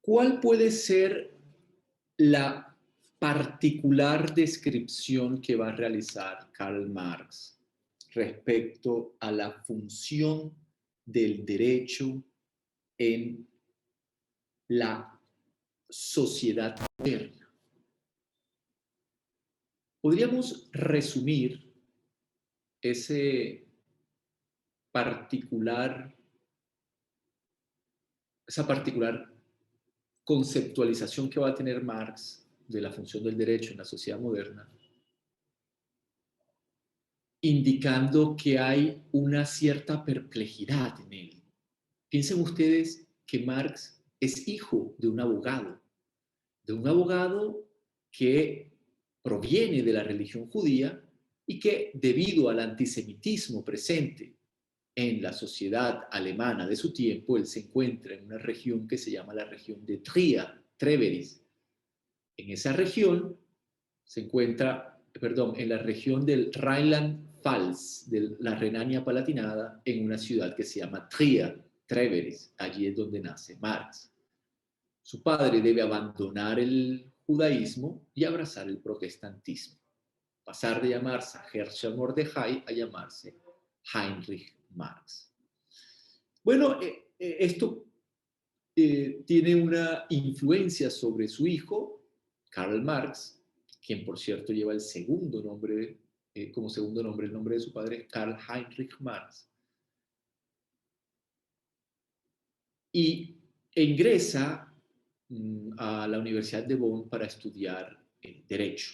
¿Cuál puede ser la particular descripción que va a realizar Karl Marx respecto a la función del derecho en la sociedad moderna? Podríamos resumir ese particular, esa particular conceptualización que va a tener Marx de la función del derecho en la sociedad moderna, indicando que hay una cierta perplejidad en él. Piensen ustedes que Marx es hijo de un abogado que proviene de la religión judía y que, debido al antisemitismo presente en la sociedad alemana de su tiempo, él se encuentra en una región que se llama la región de Trier, Treveris. En esa región se encuentra, en la región del Rheinland-Pfalz, de la Renania-Palatinada, en una ciudad que se llama Trier, Treveris. Allí es donde nace Marx. Su padre debe abandonar el judaísmo y abrazar el protestantismo. Pasar de llamarse Herrscher Mordechai a llamarse Heinrich Marx. Bueno, esto tiene una influencia sobre su hijo, Karl Marx, quien por cierto lleva el segundo nombre, como segundo nombre, el nombre de su padre, Karl Heinrich Marx. Y ingresa a la Universidad de Bonn para estudiar Derecho.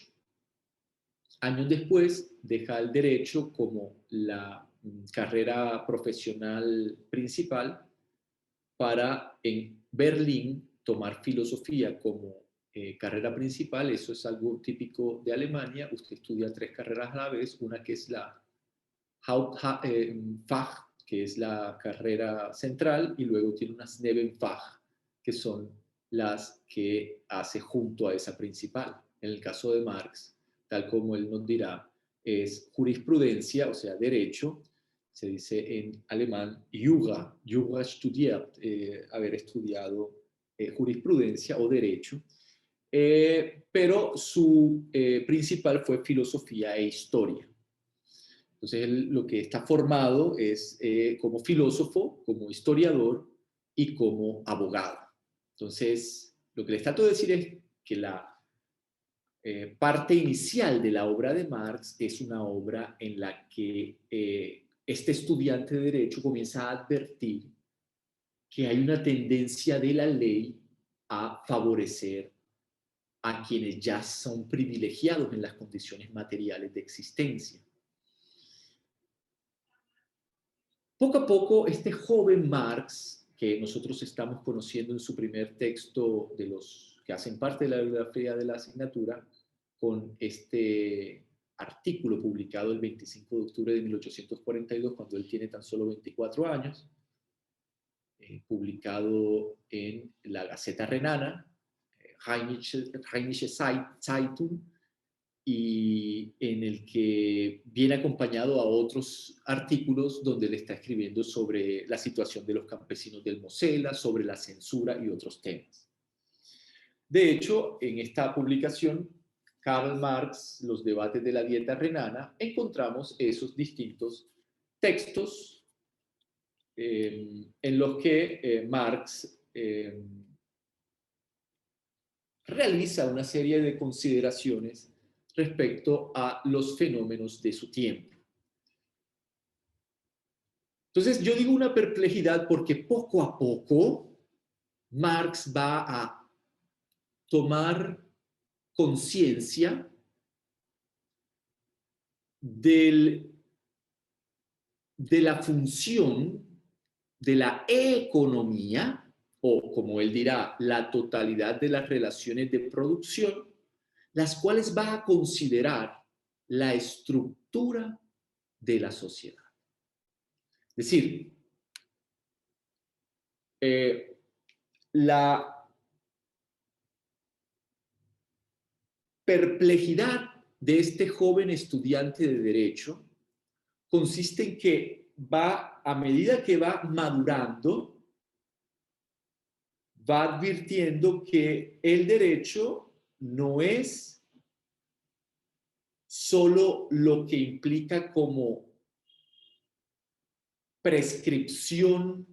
Años después deja el Derecho como la carrera profesional principal para en Berlín tomar filosofía como carrera principal. Eso es algo típico de Alemania. Usted estudia 3 carreras a la vez, una que es la Hauptfach, que es la carrera central, y luego tiene unas Nebenfach, que son las que hace junto a esa principal. En el caso de Marx, tal como él nos dirá, es jurisprudencia, o sea, derecho. Se dice en alemán Jura studiert, haber estudiado jurisprudencia o derecho. Pero su principal fue filosofía e historia. Entonces, él lo que está formado es como filósofo, como historiador y como abogado. Entonces, lo que les trato de decir es que la parte inicial de la obra de Marx es una obra en la que este estudiante de Derecho comienza a advertir que hay una tendencia de la ley a favorecer a quienes ya son privilegiados en las condiciones materiales de existencia. Poco a poco, este joven Marx, que nosotros estamos conociendo en su primer texto de los que hacen parte de la bibliografía de la asignatura, con este artículo publicado el 25 de octubre de 1842, cuando él tiene tan solo 24 años, publicado en la Gaceta Renana, Rheinische Zeitung, y en el que viene acompañado a otros artículos donde le está escribiendo sobre la situación de los campesinos del Mosela, sobre la censura y otros temas. De hecho, en esta publicación, Karl Marx, Los debates de la dieta renana, encontramos esos distintos textos en los que Marx realiza una serie de consideraciones respecto a los fenómenos de su tiempo. Entonces, yo digo una perplejidad porque poco a poco Marx va a tomar conciencia de la función de la economía, o como él dirá, la totalidad de las relaciones de producción, las cuales va a considerar la estructura de la sociedad. Es decir, la perplejidad de este joven estudiante de Derecho consiste en que va, a medida que va madurando, va advirtiendo que el derecho no es solo lo que implica como prescripción,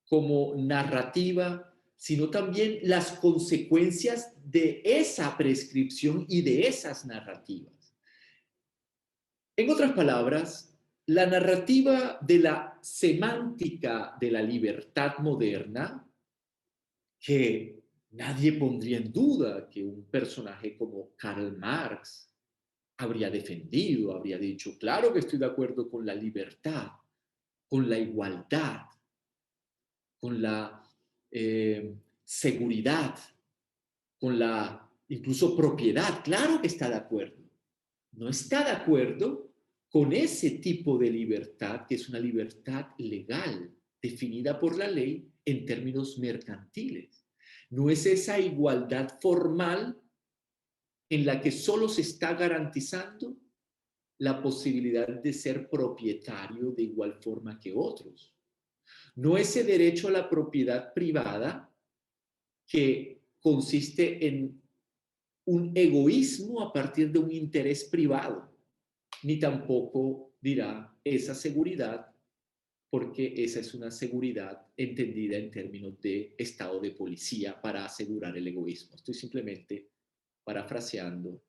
como narrativa, sino también las consecuencias de esa prescripción y de esas narrativas. En otras palabras, la narrativa de la semántica de la libertad moderna, que nadie pondría en duda que un personaje como Karl Marx habría defendido, habría dicho, claro que estoy de acuerdo con la libertad, con la igualdad, con la seguridad, con la incluso propiedad, claro que está de acuerdo. No está de acuerdo con ese tipo de libertad, que es una libertad legal, definida por la ley en términos mercantiles. No es esa igualdad formal en la que solo se está garantizando la posibilidad de ser propietario de igual forma que otros. No ese derecho a la propiedad privada que consiste en un egoísmo a partir de un interés privado, ni tampoco dirá esa seguridad, porque esa es una seguridad entendida en términos de estado de policía para asegurar el egoísmo. Estoy simplemente parafraseando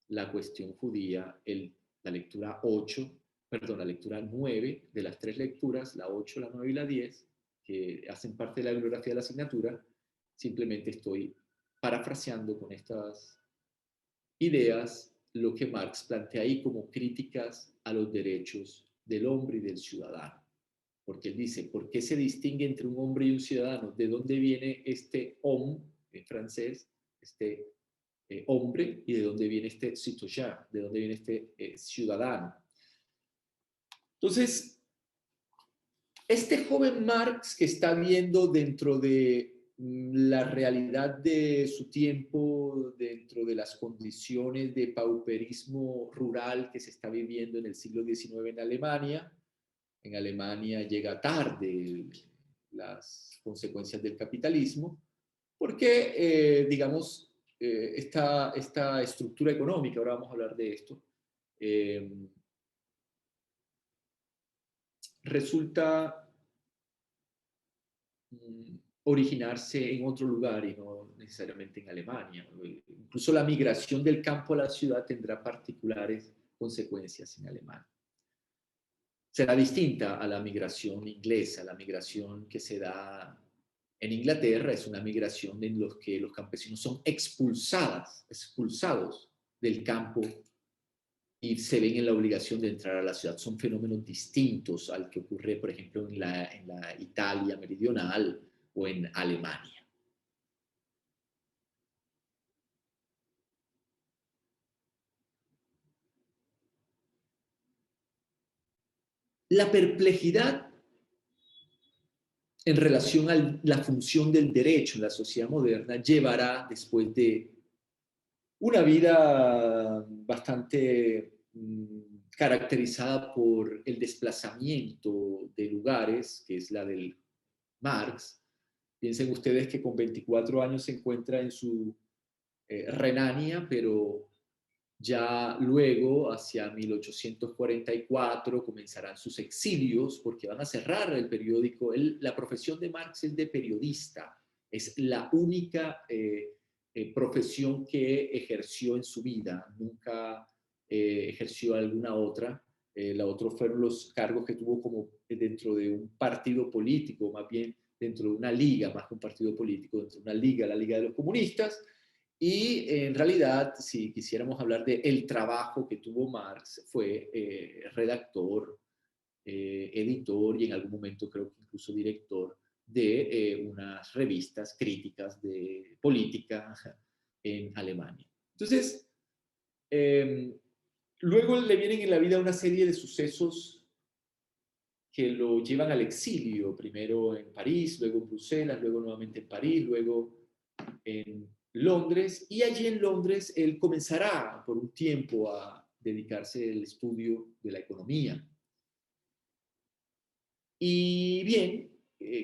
la cuestión judía, la lectura 8, perdón, la lectura 9 de las tres lecturas, la 8, la 9 y la 10, que hacen parte de la bibliografía de la asignatura. Simplemente estoy parafraseando con estas ideas lo que Marx plantea ahí como críticas a los derechos del hombre y del ciudadano. Porque él dice, ¿por qué se distingue entre un hombre y un ciudadano? ¿De dónde viene este homme en francés, este hombre, y de dónde viene este citoyen, de dónde viene este ciudadano? Entonces, este joven Marx que está viendo dentro de la realidad de su tiempo, dentro de las condiciones de pauperismo rural que se está viviendo en el siglo XIX en Alemania llega tarde las consecuencias del capitalismo, porque, digamos, esta estructura económica, ahora vamos a hablar de esto, eh, resulta originarse en otro lugar y no necesariamente en Alemania. Incluso la migración del campo a la ciudad tendrá particulares consecuencias en Alemania. Será distinta a la migración inglesa, la migración que se da en Inglaterra es una migración en la que los campesinos son expulsados del campo y se ven en la obligación de entrar a la ciudad. Son fenómenos distintos al que ocurre, por ejemplo, en la Italia meridional o en Alemania. La perplejidad en relación a la función del derecho en la sociedad moderna llevará, después de una vida bastante caracterizada por el desplazamiento de lugares, que es la del Marx. Piensen ustedes que con 24 años se encuentra en su Renania, pero ya luego, hacia 1844, comenzarán sus exilios porque van a cerrar el periódico. La profesión de Marx es de periodista, es la única profesión que ejerció en su vida, nunca ejerció alguna otra. La otra fueron los cargos que tuvo como dentro de un partido político, más bien dentro de una liga, más que un partido político, dentro de una liga, la Liga de los Comunistas. Y en realidad, si quisiéramos hablar de el trabajo que tuvo Marx, fue redactor, editor y en algún momento creo que incluso director de unas revistas críticas de política en Alemania. Entonces, luego le vienen en la vida una serie de sucesos que lo llevan al exilio, primero en París, luego en Bruselas, luego nuevamente en París, luego en Londres, y allí en Londres él comenzará por un tiempo a dedicarse al estudio de la economía. Y bien,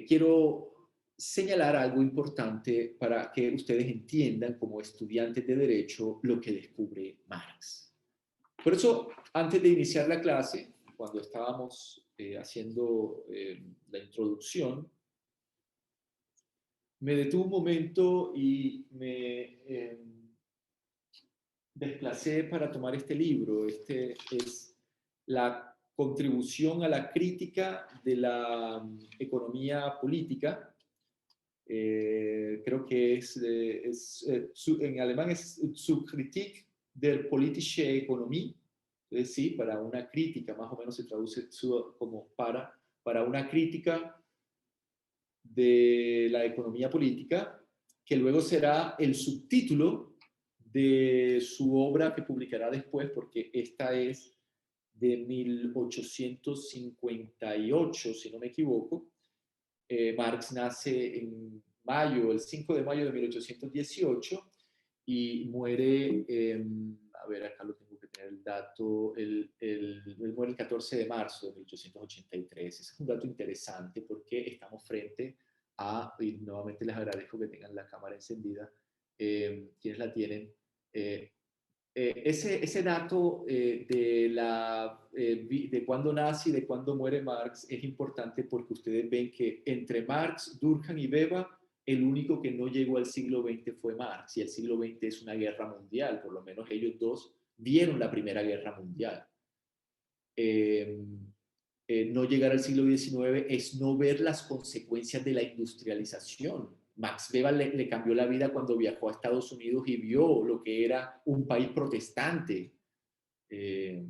quiero señalar algo importante para que ustedes entiendan como estudiantes de Derecho lo que descubre Marx. Por eso, antes de iniciar la clase, cuando estábamos haciendo la introducción, me detuve un momento y me desplacé para tomar este libro. Este es la contribución a la crítica de la economía política. Creo que en alemán es Zur Kritik der politische Ökonomie. Entonces, sí, para una crítica, más o menos se traduce como para una crítica de la economía política, que luego será el subtítulo de su obra que publicará después, porque esta es de 1858, si no me equivoco. Marx nace en mayo, el 5 de mayo de 1818 y muere, a ver, acá lo tengo que tener el dato, él muere el 14 de marzo de 1883. Ese es un dato interesante porque estamos frente a, y nuevamente les agradezco que tengan la cámara encendida, quienes la tienen, ese dato de cuándo nace y de cuándo muere Marx es importante porque ustedes ven que entre Marx, Durkheim y Weber, el único que no llegó al siglo XX fue Marx, y el siglo XX es una guerra mundial, por lo menos ellos dos vieron la Primera Guerra Mundial. No llegar al siglo XIX es no ver las consecuencias de la industrialización. Max Weber le cambió la vida cuando viajó a Estados Unidos y vio lo que era un país protestante. Eh,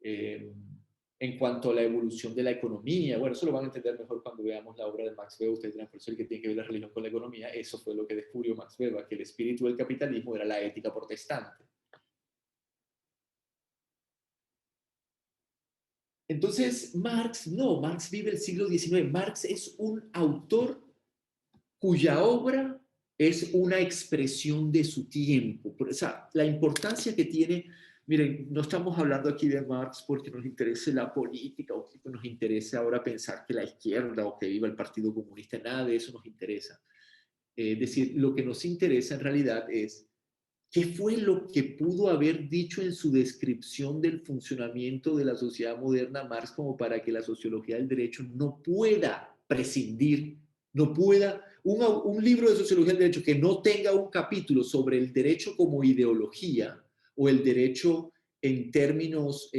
eh, en cuanto a la evolución de la economía, bueno, eso lo van a entender mejor cuando veamos la obra de Max Weber. Ustedes dirán, profesor, que tiene que ver la religión con la economía. Eso fue lo que descubrió Max Weber, que el espíritu del capitalismo era la ética protestante. Entonces, Marx vive el siglo XIX. Marx es un autor cuya obra es una expresión de su tiempo. O sea, la importancia que tiene, miren, no estamos hablando aquí de Marx porque nos interese la política o que nos interese ahora pensar que la izquierda o que viva el Partido Comunista, nada de eso nos interesa. Es decir, lo que nos interesa en realidad es qué fue lo que pudo haber dicho en su descripción del funcionamiento de la sociedad moderna Marx como para que la sociología del derecho no pueda prescindir, no pueda, un libro de sociología del derecho que no tenga un capítulo sobre el derecho como ideología o el derecho en términos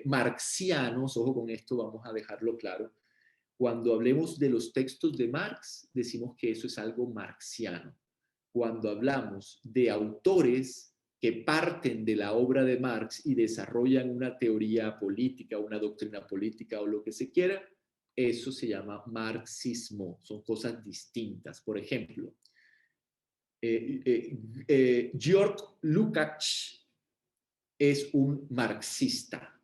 marxianos, ojo con esto, vamos a dejarlo claro. Cuando hablemos de los textos de Marx, decimos que eso es algo marxiano. Cuando hablamos de autores que parten de la obra de Marx y desarrollan una teoría política, una doctrina política o lo que se quiera, eso se llama marxismo. Son cosas distintas. Por ejemplo, Georg Lukács es un marxista.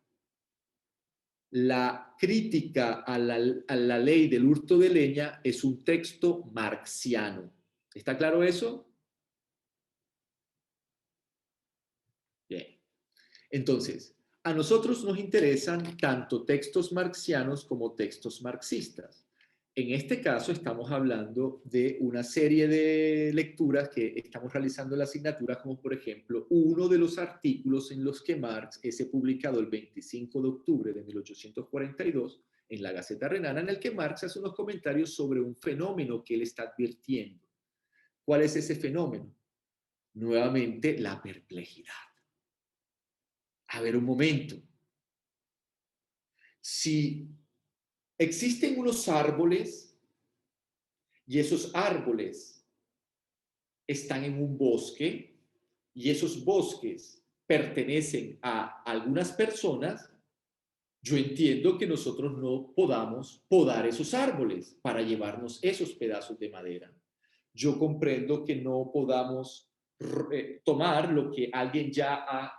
La crítica a la ley del hurto de leña es un texto marxiano. ¿Está claro eso? Bien. Entonces, a nosotros nos interesan tanto textos marxianos como textos marxistas. En este caso estamos hablando de una serie de lecturas que estamos realizando en la asignatura, como por ejemplo uno de los artículos en los que Marx es publicado el 25 de octubre de 1842 en la Gaceta Renana, en el que Marx hace unos comentarios sobre un fenómeno que él está advirtiendo. ¿Cuál es ese fenómeno? Nuevamente, la perplejidad. A ver, un momento. Si existen unos árboles y esos árboles están en un bosque y esos bosques pertenecen a algunas personas, yo entiendo que nosotros no podamos podar esos árboles para llevarnos esos pedazos de madera. Yo comprendo que no podamos tomar lo que alguien ya ha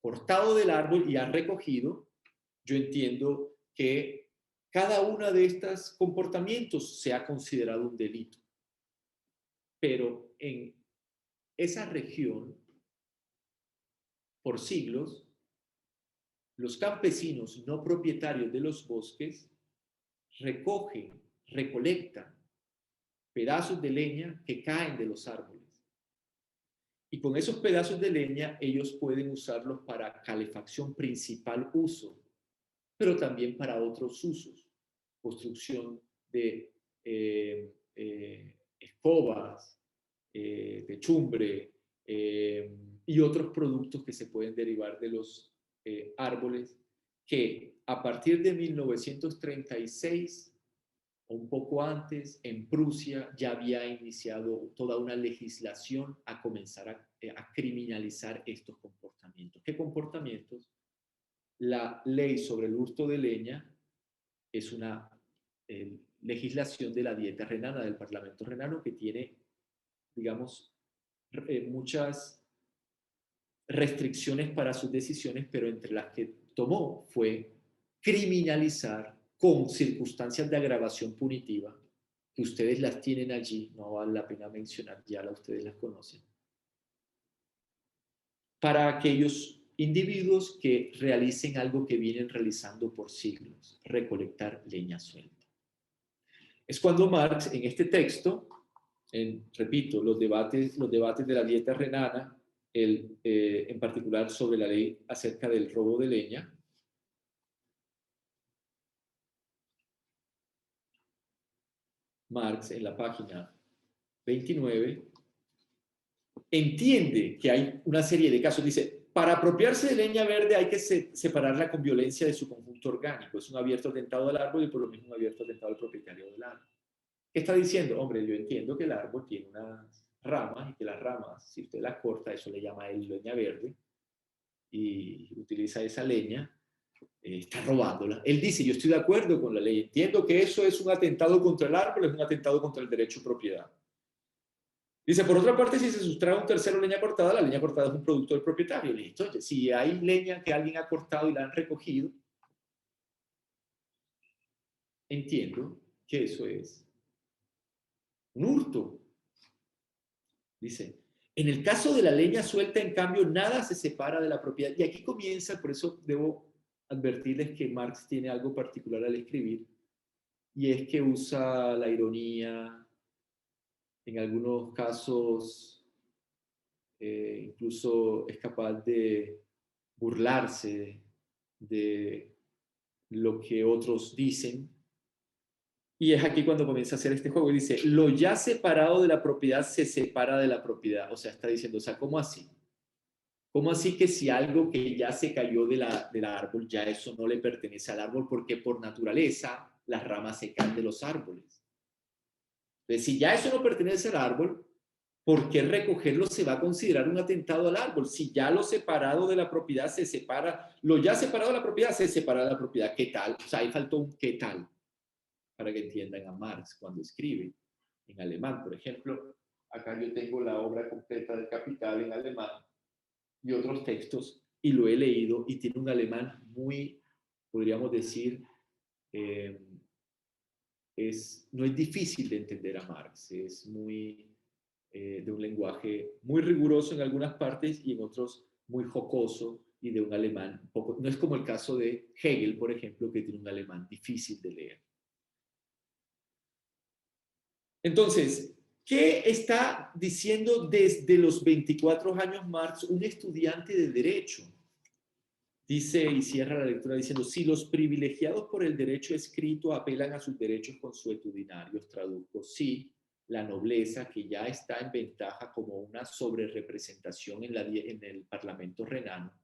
cortado del árbol y ha recogido. Yo entiendo que cada uno de estos comportamientos se ha considerado un delito. Pero en esa región, por siglos, los campesinos no propietarios de los bosques recogen recolectan pedazos de leña que caen de los árboles. Y con esos pedazos de leña ellos pueden usarlos para calefacción, principal uso, pero también para otros usos, construcción de escobas, techumbre y otros productos que se pueden derivar de los árboles, que a partir de 1936 o un poco antes, en Prusia ya había iniciado toda una legislación a comenzar a criminalizar estos comportamientos. ¿Qué comportamientos? La ley sobre el hurto de leña es una legislación de la dieta renana, del Parlamento renano, que tiene, digamos, muchas restricciones para sus decisiones, pero entre las que tomó fue criminalizar con circunstancias de agravación punitiva, que ustedes las tienen allí, no vale la pena mencionar, ya ustedes las conocen, para aquellos individuos que realicen algo que vienen realizando por siglos, recolectar leña suelta. Es cuando Marx, en este texto, repito, los debates de la dieta renana, en particular sobre la ley acerca del robo de leña, Marx, en la página 29, entiende que hay una serie de casos. Dice, para apropiarse de leña verde hay que separarla con violencia de su conjunto orgánico. Es un abierto atentado al árbol y por lo mismo un abierto atentado al propietario del árbol. ¿Qué está diciendo? Hombre, yo entiendo que el árbol tiene unas ramas y que las ramas, si usted las corta, eso le llama él leña verde, y utiliza esa leña, está robándola. Él dice, yo estoy de acuerdo con la ley, entiendo que eso es un atentado contra el árbol, es un atentado contra el derecho a propiedad. Dice, por otra parte, si se sustrae un tercero leña cortada, la leña cortada es un producto del propietario. Listo, oye, si hay leña que alguien ha cortado y la han recogido, entiendo que eso es un hurto. Dice, en el caso de la leña suelta, en cambio, nada se separa de la propiedad. Y aquí comienza, por eso debo advertirles que Marx tiene algo particular al escribir, y es que usa la ironía, en algunos casos incluso es capaz de burlarse de lo que otros dicen. Y es aquí cuando comienza a hacer este juego y dice, lo ya separado de la propiedad se separa de la propiedad. O sea, está diciendo, o sea, ¿cómo así? ¿Cómo así que si algo que ya se cayó del árbol, ya eso no le pertenece al árbol? Porque por naturaleza las ramas se caen de los árboles. Entonces, si ya eso no pertenece al árbol, ¿por qué recogerlo se va a considerar un atentado al árbol? Si ya lo separado de la propiedad se separa, lo ya separado de la propiedad se separa de la propiedad. ¿Qué tal? O sea, ahí faltó un ¿qué tal? Para que entiendan a Marx cuando escribe en alemán. Por ejemplo, acá yo tengo la obra completa del Capital en alemán y otros textos, y lo he leído, y tiene un alemán muy, podríamos decir, eh, no es difícil de entender a Marx, es muy de un lenguaje muy riguroso en algunas partes y en otros muy jocoso, y de un alemán un poco, no es como el caso de Hegel, por ejemplo, que tiene un alemán difícil de leer. Entonces, ¿qué está diciendo desde los 24 años Marx un estudiante de derecho? Dice y cierra la lectura diciendo, si los privilegiados por el derecho escrito apelan a sus derechos consuetudinarios, traduzco, sí, la nobleza que ya está en ventaja como una sobrerepresentación en el Parlamento renano,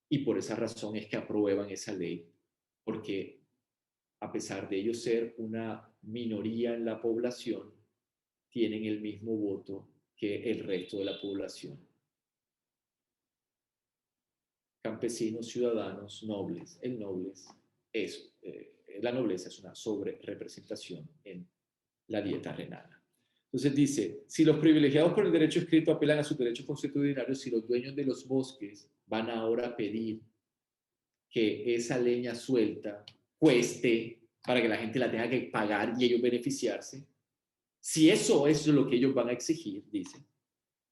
y por esa razón es que aprueban esa ley, porque a pesar de ellos ser una minoría en la población, tienen el mismo voto que el resto de la población. Campesinos, ciudadanos, nobles. El nobles es, la nobleza es una sobrerepresentación en la dieta renana. Entonces dice, si los privilegiados por el derecho escrito apelan a sus derechos consuetudinarios, si los dueños de los bosques van ahora a pedir que esa leña suelta cueste para que la gente la tenga que pagar y ellos beneficiarse, si eso es lo que ellos van a exigir, dice,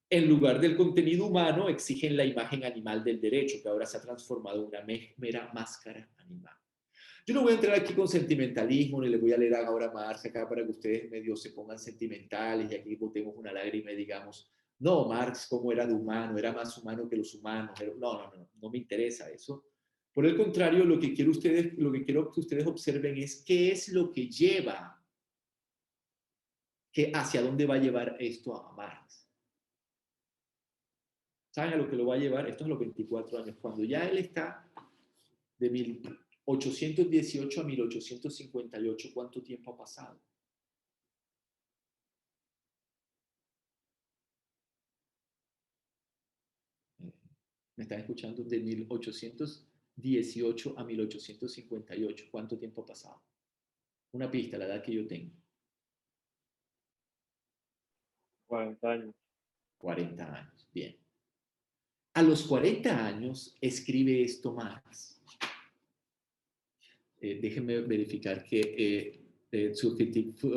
en lugar del contenido humano, exigen la imagen animal del derecho, que ahora se ha transformado en una mera máscara animal. Yo no voy a entrar aquí con sentimentalismo, ni les voy a leer ahora a Marx acá para que ustedes medio se pongan sentimentales y aquí botemos una lágrima y digamos, no, Marx, ¿cómo era de humano? Era más humano que los humanos. No me interesa eso. Por el contrario, lo que quiero que ustedes observen es qué es lo que lleva, hacia dónde va a llevar esto a Marx. ¿Saben a lo que lo va a llevar? Esto es a los 24 años, cuando ya él está de 1818 a 1858, ¿cuánto tiempo ha pasado? ¿Me están escuchando? De 1818 a 1858, ¿cuánto tiempo ha pasado? Una pista, la edad que yo tengo. 40 años. 40 años, bien. A los 40 años escribe esto Marx. Déjenme verificar que su crítica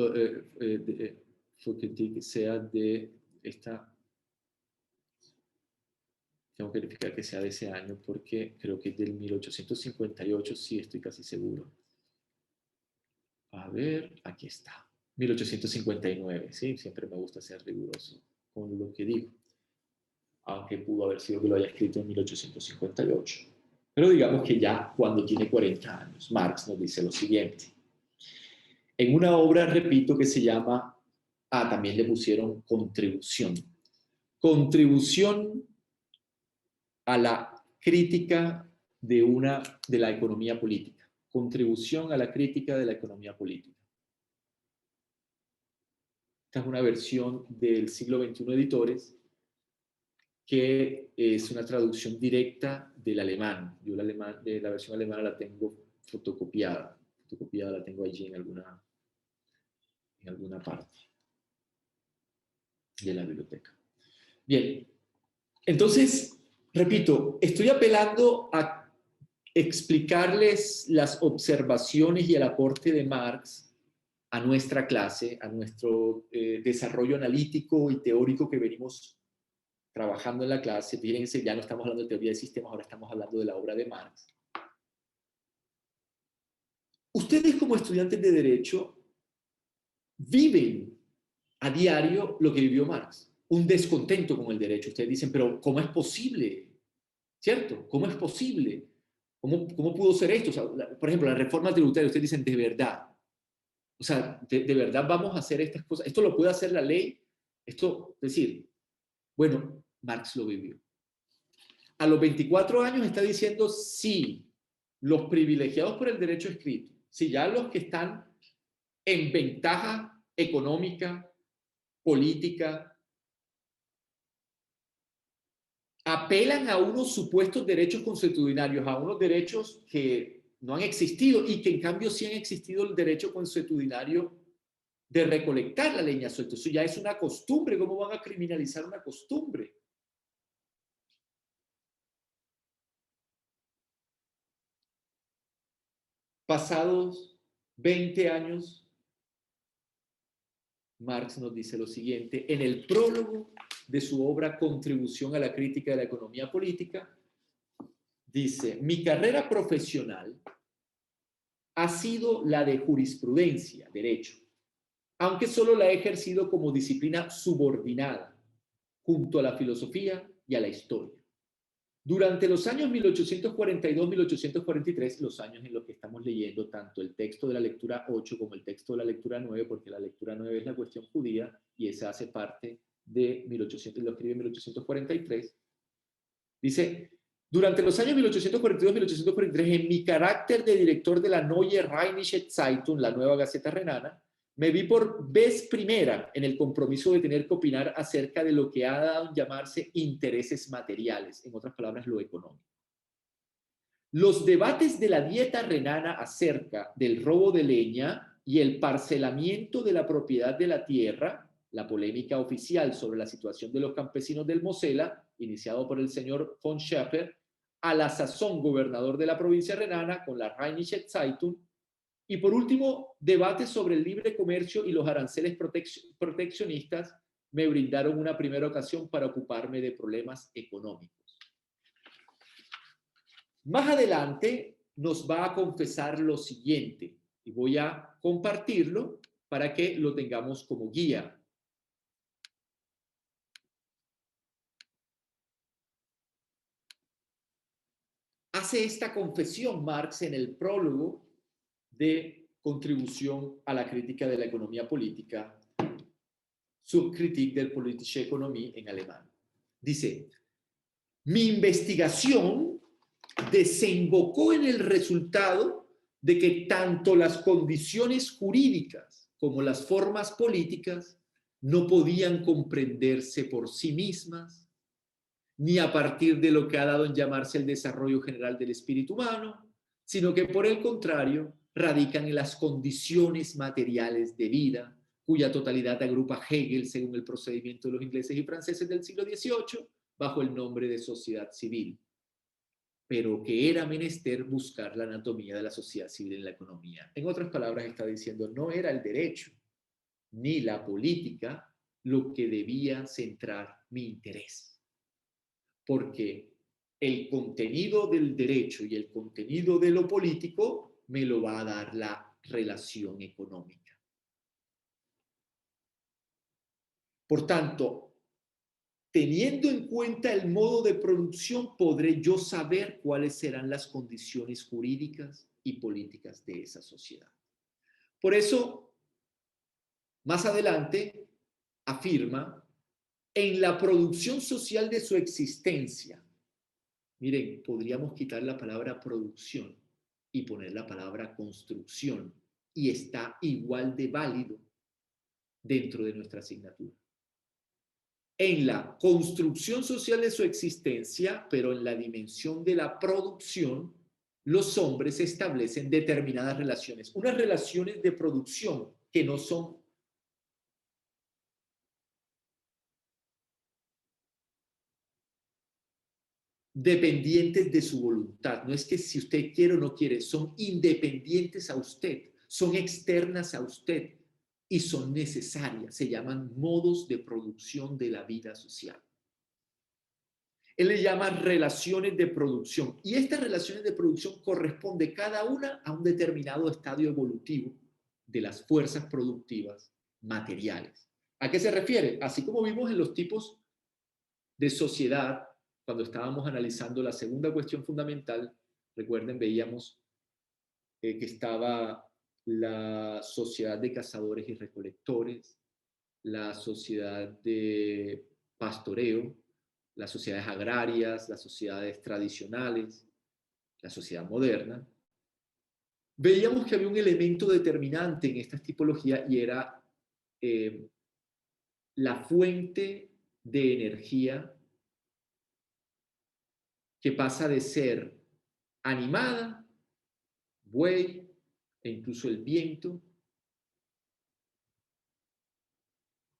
sea de esta. Tengo que verificar que sea de ese año porque creo que es del 1858, sí, estoy casi seguro. A ver, aquí está. 1859, sí, siempre me gusta ser riguroso con lo que digo. Aunque pudo haber sido que lo haya escrito en 1858. Pero digamos que ya cuando tiene 40 años, Marx nos dice lo siguiente. En una obra, repito, que se llama, también le pusieron contribución. Contribución a la crítica de la economía política. Contribución a la crítica de la economía política. Esta es una versión del siglo XXI Editores, que es una traducción directa del alemán. Yo la versión alemana la tengo fotocopiada. Fotocopiada la tengo allí en alguna parte de la biblioteca. Bien, entonces, repito, estoy apelando a explicarles las observaciones y el aporte de Marx a nuestra clase, a nuestro desarrollo analítico y teórico que venimos trabajando en la clase. Fíjense, ya no estamos hablando de teoría de sistemas, ahora estamos hablando de la obra de Marx. Ustedes como estudiantes de Derecho viven a diario lo que vivió Marx, un descontento con el derecho. Ustedes dicen, pero ¿cómo es posible? ¿Cierto? ¿Cómo es posible? ¿Cómo pudo ser esto? O sea, por ejemplo, la reforma tributaria, ustedes dicen, de verdad. O sea, de verdad vamos a hacer estas cosas. ¿Esto lo puede hacer la ley? Esto, es decir, bueno, Marx lo vivió. A los 24 años está diciendo, sí, los privilegiados por el derecho escrito, sí, ya los que están en ventaja económica, política, apelan a unos supuestos derechos consuetudinarios, a unos derechos que no han existido y que en cambio sí han existido el derecho consuetudinario de recolectar la leña suelta. Eso ya es una costumbre. ¿Cómo van a criminalizar una costumbre? Pasados 20 años, Marx nos dice lo siguiente, en el prólogo de su obra Contribución a la crítica de la economía política, dice, mi carrera profesional ha sido la de jurisprudencia, derecho, aunque solo la he ejercido como disciplina subordinada, junto a la filosofía y a la historia. Durante los años 1842-1843, los años en los que estamos leyendo tanto el texto de la lectura 8 como el texto de la lectura 9, porque la lectura 9 es la cuestión judía y esa hace parte de 1800, lo escribe en 1843, dice, durante los años 1842-1843, en mi carácter de director de la Neue Rheinische Zeitung, la nueva Gaceta Renana, me vi por vez primera en el compromiso de tener que opinar acerca de lo que ha dado en llamarse intereses materiales, en otras palabras, lo económico. Los debates de la dieta renana acerca del robo de leña y el parcelamiento de la propiedad de la tierra, la polémica oficial sobre la situación de los campesinos del Mosela, iniciado por el señor von Schäfer, a la sazón gobernador de la provincia renana con la Rheinische Zeitung, y por último, debates sobre el libre comercio y los aranceles proteccionistas me brindaron una primera ocasión para ocuparme de problemas económicos. Más adelante, nos va a confesar lo siguiente, y voy a compartirlo para que lo tengamos como guía. Hace esta confesión Marx en el prólogo de Contribución a la crítica de la economía política, Subkritik der politischen Ökonomie en alemán. Dice, mi investigación desembocó en el resultado de que tanto las condiciones jurídicas como las formas políticas no podían comprenderse por sí mismas, ni a partir de lo que ha dado en llamarse el desarrollo general del espíritu humano, sino que por el contrario radican en las condiciones materiales de vida, cuya totalidad agrupa Hegel según el procedimiento de los ingleses y franceses del siglo XVIII, bajo el nombre de sociedad civil, pero que era menester buscar la anatomía de la sociedad civil en la economía. En otras palabras, está diciendo, no era el derecho ni la política lo que debía centrar mi interés, porque el contenido del derecho y el contenido de lo político me lo va a dar la relación económica. Por tanto, teniendo en cuenta el modo de producción, podré yo saber cuáles serán las condiciones jurídicas y políticas de esa sociedad. Por eso, más adelante, afirma, en la producción social de su existencia. Miren, podríamos quitar la palabra producción y poner la palabra construcción, y está igual de válido dentro de nuestra asignatura. En la construcción social de su existencia, pero en la dimensión de la producción, los hombres establecen determinadas relaciones, unas relaciones de producción que no son dependientes de su voluntad. No es que si usted quiere o no quiere, son independientes a usted, son externas a usted y son necesarias. Se llaman modos de producción de la vida social. Él le llama relaciones de producción, y estas relaciones de producción corresponden cada una a un determinado estadio evolutivo de las fuerzas productivas materiales. ¿A qué se refiere? Así como vimos en los tipos de sociedad, cuando estábamos analizando la segunda cuestión fundamental, recuerden, veíamos que estaba la sociedad de cazadores y recolectores, la sociedad de pastoreo, las sociedades agrarias, las sociedades tradicionales, la sociedad moderna. Veíamos que había un elemento determinante en esta tipología y era la fuente de energía que pasa de ser animada, buey e incluso el viento,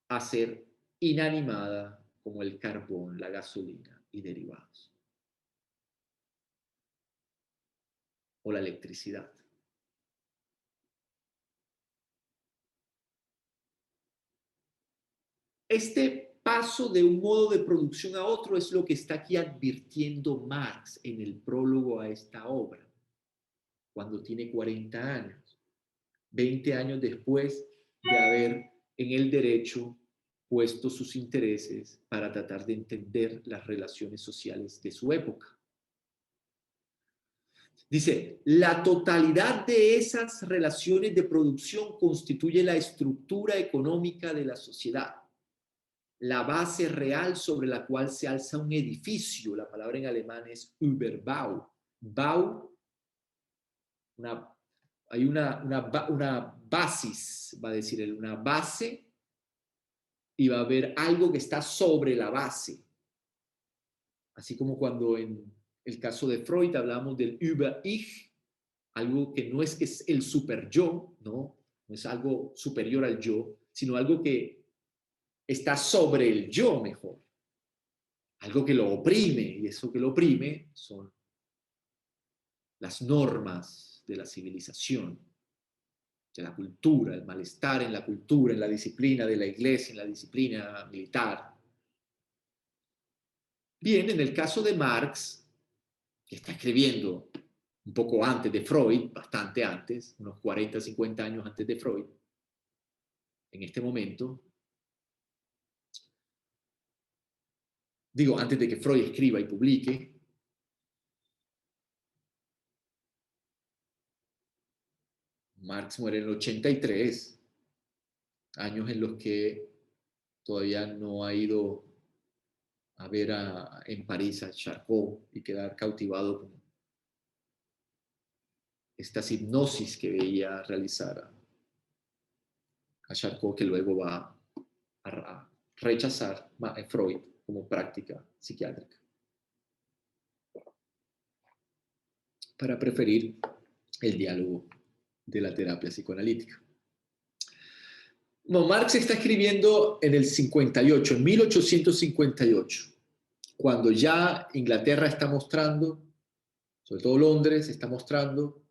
a ser inanimada como el carbón, la gasolina y derivados. O la electricidad. Este paso de un modo de producción a otro es lo que está aquí advirtiendo Marx en el prólogo a esta obra, cuando tiene 40 años, 20 años después de haber en el derecho puesto sus intereses para tratar de entender las relaciones sociales de su época. Dice, la totalidad de esas relaciones de producción constituye la estructura económica de la sociedad, la base real sobre la cual se alza un edificio. La palabra en alemán es Überbau. Bau, hay una basis, va a decir él, una base, y va a haber algo que está sobre la base. Así como cuando en el caso de Freud hablamos del Über-Ich, algo que no es el super yo, no es algo superior al yo, sino algo que está sobre el yo mejor, algo que lo oprime, y eso que lo oprime son las normas de la civilización, de la cultura, el malestar en la cultura, en la disciplina de la iglesia, en la disciplina militar. Bien, en el caso de Marx, que está escribiendo un poco antes de Freud, bastante antes, unos 40, 50 años antes de Freud, en este momento, digo, antes de que Freud escriba y publique, Marx muere en el 83, años en los que todavía no ha ido a ver en París a Charcot y quedar cautivado con estas hipnosis que veía realizar a Charcot, que luego va a rechazar a Freud como práctica psiquiátrica, para preferir el diálogo de la terapia psicoanalítica. No, Marx está escribiendo en el 58, en 1858, cuando ya Inglaterra está mostrando, sobre todo Londres, está mostrando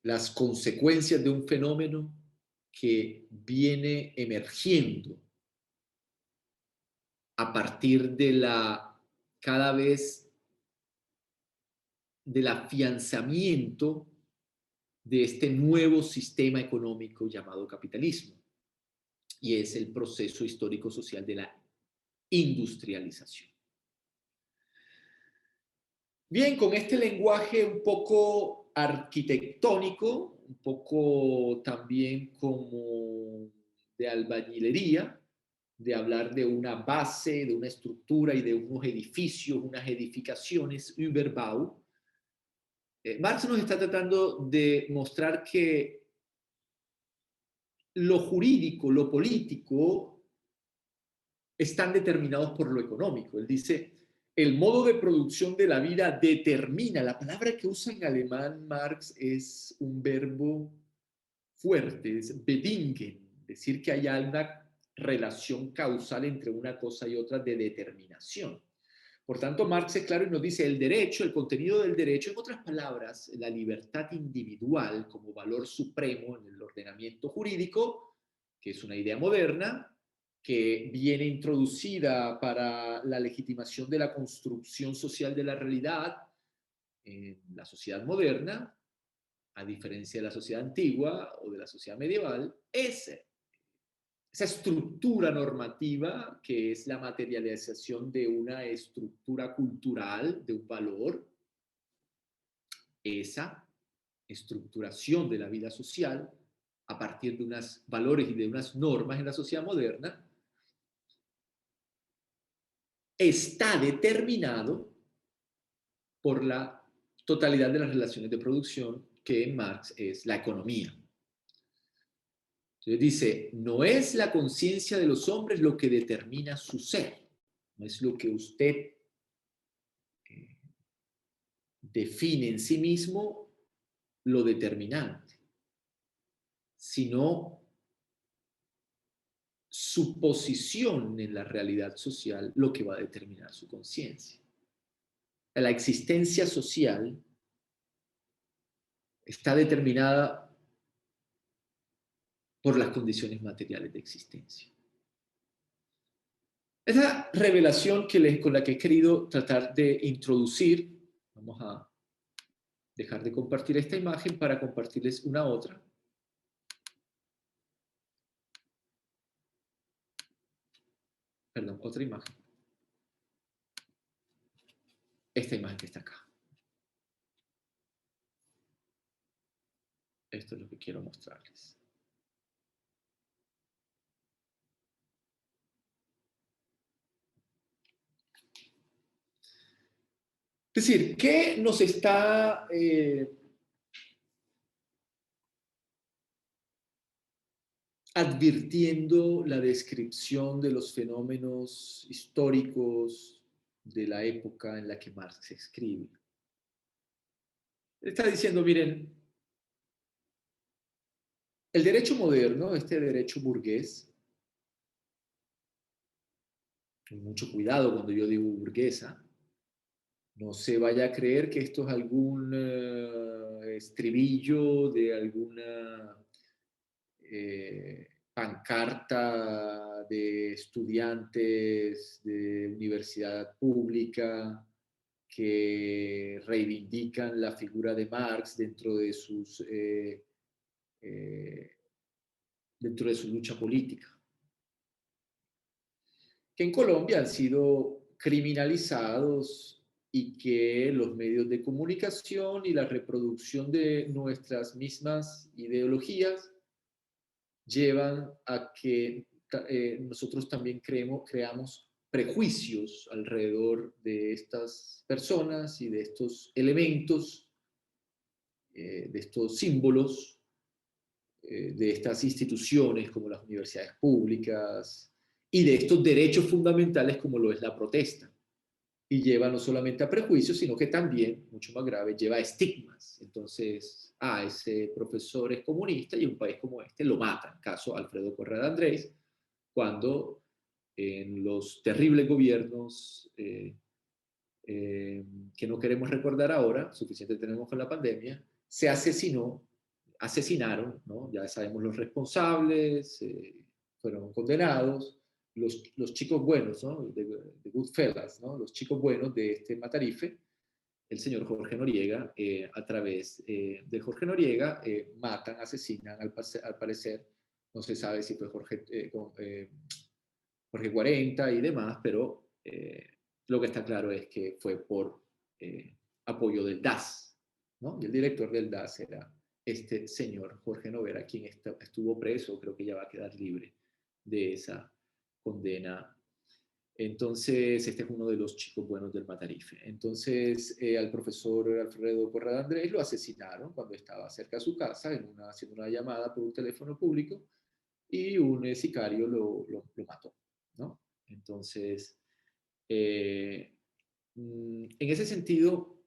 las consecuencias de un fenómeno que viene emergiendo a partir de cada vez del afianzamiento de este nuevo sistema económico llamado capitalismo, y es el proceso histórico-social de la industrialización. Bien, con este lenguaje un poco arquitectónico, un poco también como de albañilería, de hablar de una base, de una estructura y de unos edificios, unas edificaciones, Überbau, Marx nos está tratando de mostrar que lo jurídico, lo político, están determinados por lo económico. Él dice, el modo de producción de la vida determina. La palabra que usa en alemán Marx es un verbo fuerte, es bedingen, decir que hay una relación causal entre una cosa y otra de determinación. Por tanto, Marx es claro y nos dice el derecho, el contenido del derecho, en otras palabras, la libertad individual como valor supremo en el ordenamiento jurídico, que es una idea moderna, que viene introducida para la legitimación de la construcción social de la realidad en la sociedad moderna, a diferencia de la sociedad antigua o de la sociedad medieval, es esa estructura normativa que es la materialización de una estructura cultural, de un valor, esa estructuración de la vida social a partir de unos valores y de unas normas en la sociedad moderna, está determinado por la totalidad de las relaciones de producción que en Marx es la economía. Entonces dice, no es la conciencia de los hombres lo que determina su ser, no es lo que usted define en sí mismo lo determinante, sino su posición en la realidad social lo que va a determinar su conciencia. La existencia social está determinada por las condiciones materiales de existencia. Esa revelación con la que he querido tratar de introducir, vamos a dejar de compartir esta imagen para compartirles una otra. Perdón, otra imagen. Esta imagen que está acá. Esto es lo que quiero mostrarles. Es decir, ¿qué nos está advirtiendo la descripción de los fenómenos históricos de la época en la que Marx escribe? Está diciendo, miren, el derecho moderno, este derecho burgués, con mucho cuidado cuando yo digo burguesa, no se vaya a creer que esto es algún estribillo de alguna pancarta de estudiantes de universidad pública que reivindican la figura de Marx dentro de su lucha política, que en Colombia han sido criminalizados y que los medios de comunicación y la reproducción de nuestras mismas ideologías llevan a que nosotros también creamos prejuicios alrededor de estas personas y de estos elementos, de estos símbolos, de estas instituciones como las universidades públicas y de estos derechos fundamentales como lo es la protesta. Y lleva no solamente a prejuicios, sino que también, mucho más grave, lleva a estigmas. Entonces, ese profesor es comunista y en un país como este lo matan. Caso Alfredo Correa de Andrés, cuando en los terribles gobiernos que no queremos recordar ahora, suficiente tenemos con la pandemia, se asesinaron, ¿no? Ya sabemos los responsables, fueron condenados, los chicos buenos, ¿no? de Goodfellas, ¿no? Los chicos buenos de este Matarife, el señor Jorge Noriega, a través de Jorge Noriega, matan, asesinan, al parecer, no se sabe si fue Jorge 40 y demás, pero lo que está claro es que fue por apoyo del DAS, ¿no? Y el director del DAS era este señor Jorge Noguera, quien estuvo preso, creo que ya va a quedar libre de esa condena. Entonces, este es uno de los chicos buenos del Matarife. Entonces, al profesor Alfredo Correa de Andrés lo asesinaron cuando estaba cerca de su casa, haciendo una llamada por un teléfono público, y un sicario lo mató, ¿no? Entonces, en ese sentido,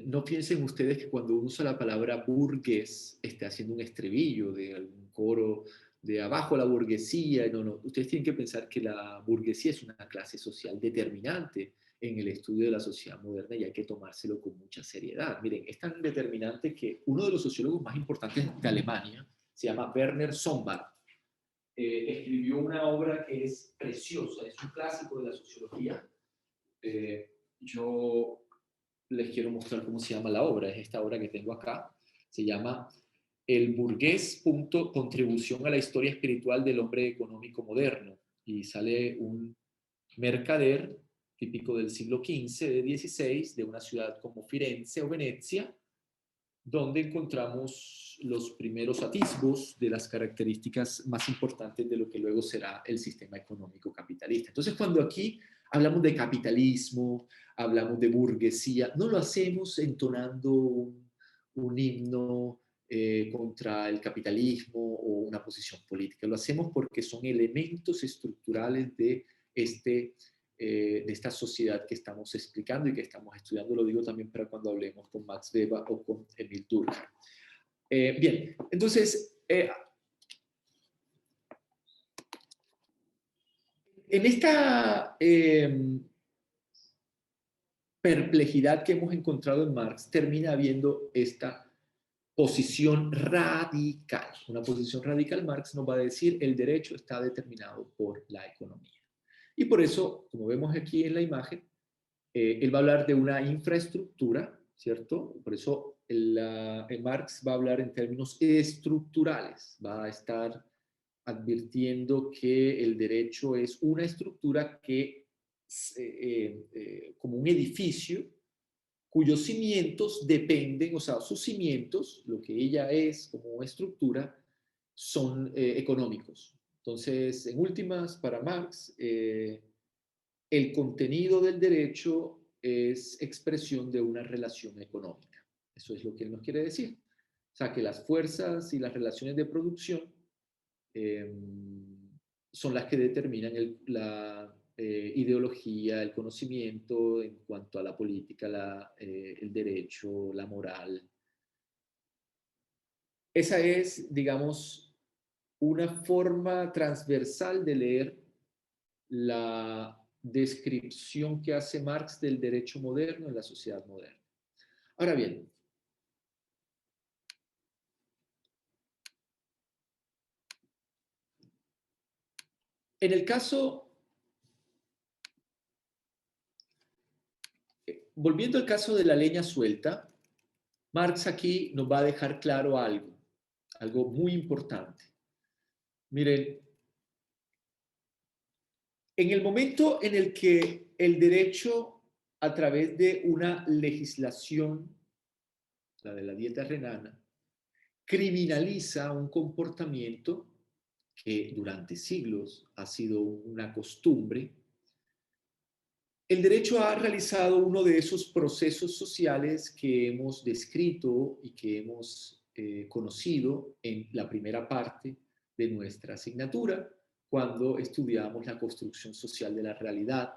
no piensen ustedes que cuando uno usa la palabra burgués esté haciendo un estribillo de algún coro de abajo la burguesía. No, no. Ustedes tienen que pensar que la burguesía es una clase social determinante en el estudio de la sociedad moderna y hay que tomárselo con mucha seriedad. Miren, es tan determinante que uno de los sociólogos más importantes de Alemania se llama Werner Sombart. Escribió una obra que es preciosa, es un clásico de la sociología. Yo les quiero mostrar cómo se llama la obra, es esta obra que tengo acá, se llama El burgués, contribución a la historia espiritual del hombre económico moderno, y sale un mercader típico del siglo XV, de XVI, de una ciudad como Firenze o Venecia, donde encontramos los primeros atisbos de las características más importantes de lo que luego será el sistema económico capitalista. Entonces, cuando aquí hablamos de capitalismo, hablamos de burguesía, no lo hacemos entonando un himno contra el capitalismo o una posición política, lo hacemos porque son elementos estructurales de esta sociedad que estamos explicando y que estamos estudiando. Lo digo también para cuando hablemos con Max Weber o con Emil Durkheim. Bien, entonces, en esta perplejidad que hemos encontrado en Marx, termina habiendo esta posición radical. Una posición radical, Marx nos va a decir, el derecho está determinado por la economía. Y por eso, como vemos aquí en la imagen, él va a hablar de una infraestructura, ¿cierto? Por eso Marx va a hablar en términos estructurales, va a estar advirtiendo que el derecho es una estructura que, como un edificio, cuyos cimientos dependen, o sea, sus cimientos, lo que ella es como estructura, son económicos. Entonces, en últimas, para Marx, el contenido del derecho es expresión de una relación económica. Eso es lo que él nos quiere decir. O sea, que las fuerzas y las relaciones de producción eh, son las que determinan la ideología, el conocimiento en cuanto a la política, el derecho, la moral. Esa es, digamos, una forma transversal de leer la descripción que hace Marx del derecho moderno en la sociedad moderna. Ahora bien, en el caso volviendo al caso de la leña suelta, Marx aquí nos va a dejar claro algo muy importante. Miren, en el momento en el que el derecho, a través de una legislación, la de la dieta renana, criminaliza un comportamiento que durante siglos ha sido una costumbre, el derecho ha realizado uno de esos procesos sociales que hemos descrito y que hemos conocido en la primera parte de nuestra asignatura, cuando estudiamos la construcción social de la realidad.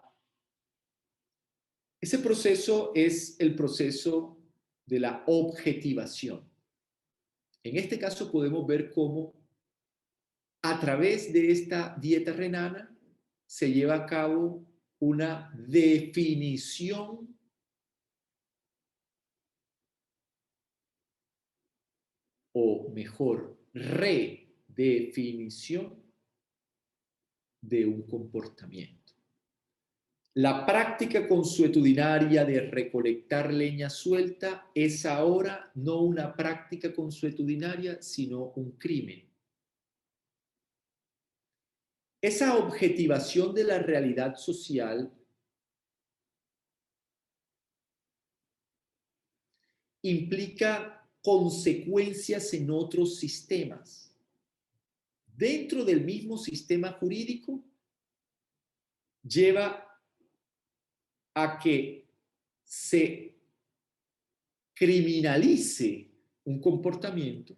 Ese proceso es el proceso de la objetivación. En este caso podemos ver cómo a través de esta dieta renana se lleva a cabo una definición o mejor, redefinición de un comportamiento. La práctica consuetudinaria de recolectar leña suelta es ahora no una práctica consuetudinaria, sino un crimen. Esa objetivación de la realidad social implica consecuencias en otros sistemas. Dentro del mismo sistema jurídico, lleva a que se criminalice un comportamiento,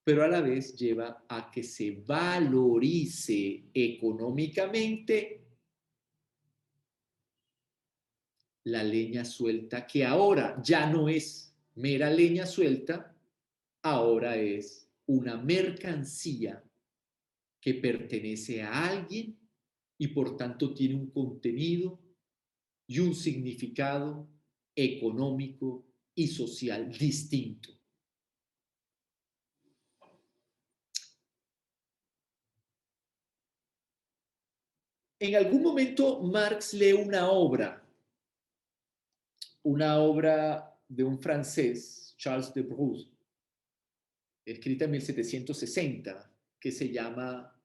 pero a la vez lleva a que se valorice económicamente la leña suelta, que ahora ya no es mera leña suelta, ahora es una mercancía que pertenece a alguien y por tanto tiene un contenido y un significado económico y social distinto. En algún momento Marx lee una obra de un francés, Charles de Bruce, escrita en 1760, que se llama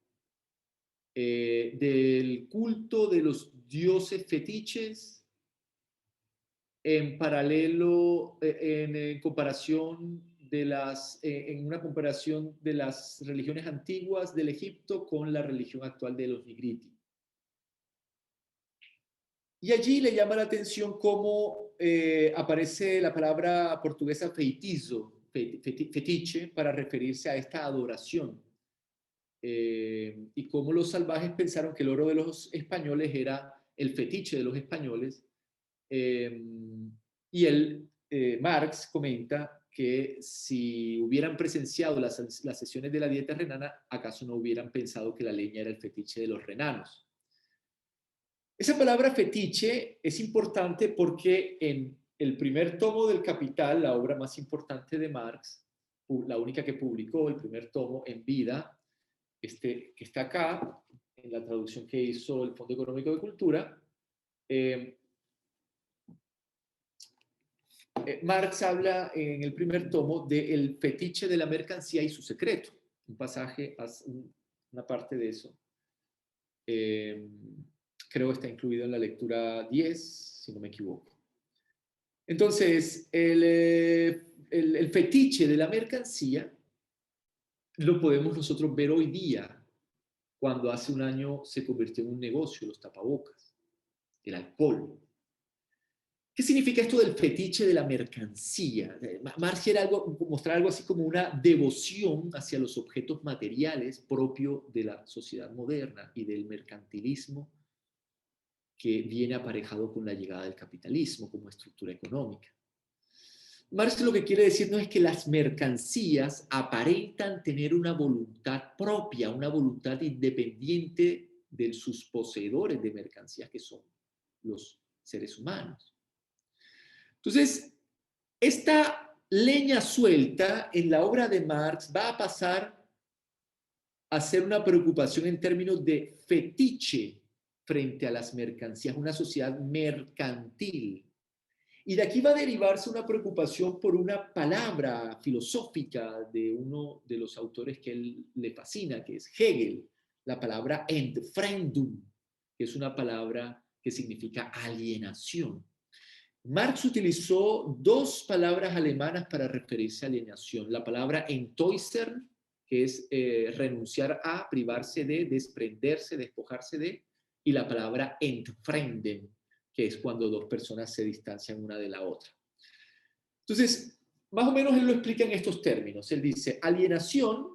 Del culto de los dioses fetiches en paralelo, en comparación de en una comparación de las religiones antiguas del Egipto con la religión actual de los Nigriti. Y allí le llama la atención cómo aparece la palabra portuguesa feitizo, fetiche, para referirse a esta adoración. Y cómo los salvajes pensaron que el oro de los españoles era el fetiche de los españoles. Y Marx comenta que si hubieran presenciado las sesiones de la dieta renana, ¿acaso no hubieran pensado que la leña era el fetiche de los renanos? Esa palabra fetiche es importante porque en el primer tomo del Capital, la obra más importante de Marx, la única que publicó, el primer tomo en vida, que está acá, en la traducción que hizo el Fondo Económico de Cultura, Marx habla en el primer tomo del fetiche de la mercancía y su secreto. Un pasaje, una parte de eso. Creo que está incluido en la lectura 10, si no me equivoco. Entonces, el fetiche de la mercancía lo podemos nosotros ver hoy día, cuando hace un año se convirtió en un negocio los tapabocas, el alcohol. ¿Qué significa esto del fetiche de la mercancía? Marx quiere mostrar algo así como una devoción hacia los objetos materiales propio de la sociedad moderna y del mercantilismo que viene aparejado con la llegada del capitalismo como estructura económica. Marx lo que quiere decir no es que las mercancías aparentan tener una voluntad propia, una voluntad independiente de sus poseedores de mercancías, que son los seres humanos. Entonces, esta leña suelta en la obra de Marx va a pasar a ser una preocupación en términos de fetiche frente a las mercancías, una sociedad mercantil. Y de aquí va a derivarse una preocupación por una palabra filosófica de uno de los autores que él le fascina, que es Hegel, la palabra Entfremdung, que es una palabra que significa alienación. Marx utilizó dos palabras alemanas para referirse a alienación. La palabra entäußern, que es renunciar a, privarse de, desprenderse, despojarse de, y la palabra entfremden, que es cuando dos personas se distancian una de la otra. Entonces, más o menos él lo explica en estos términos. Él dice, alienación,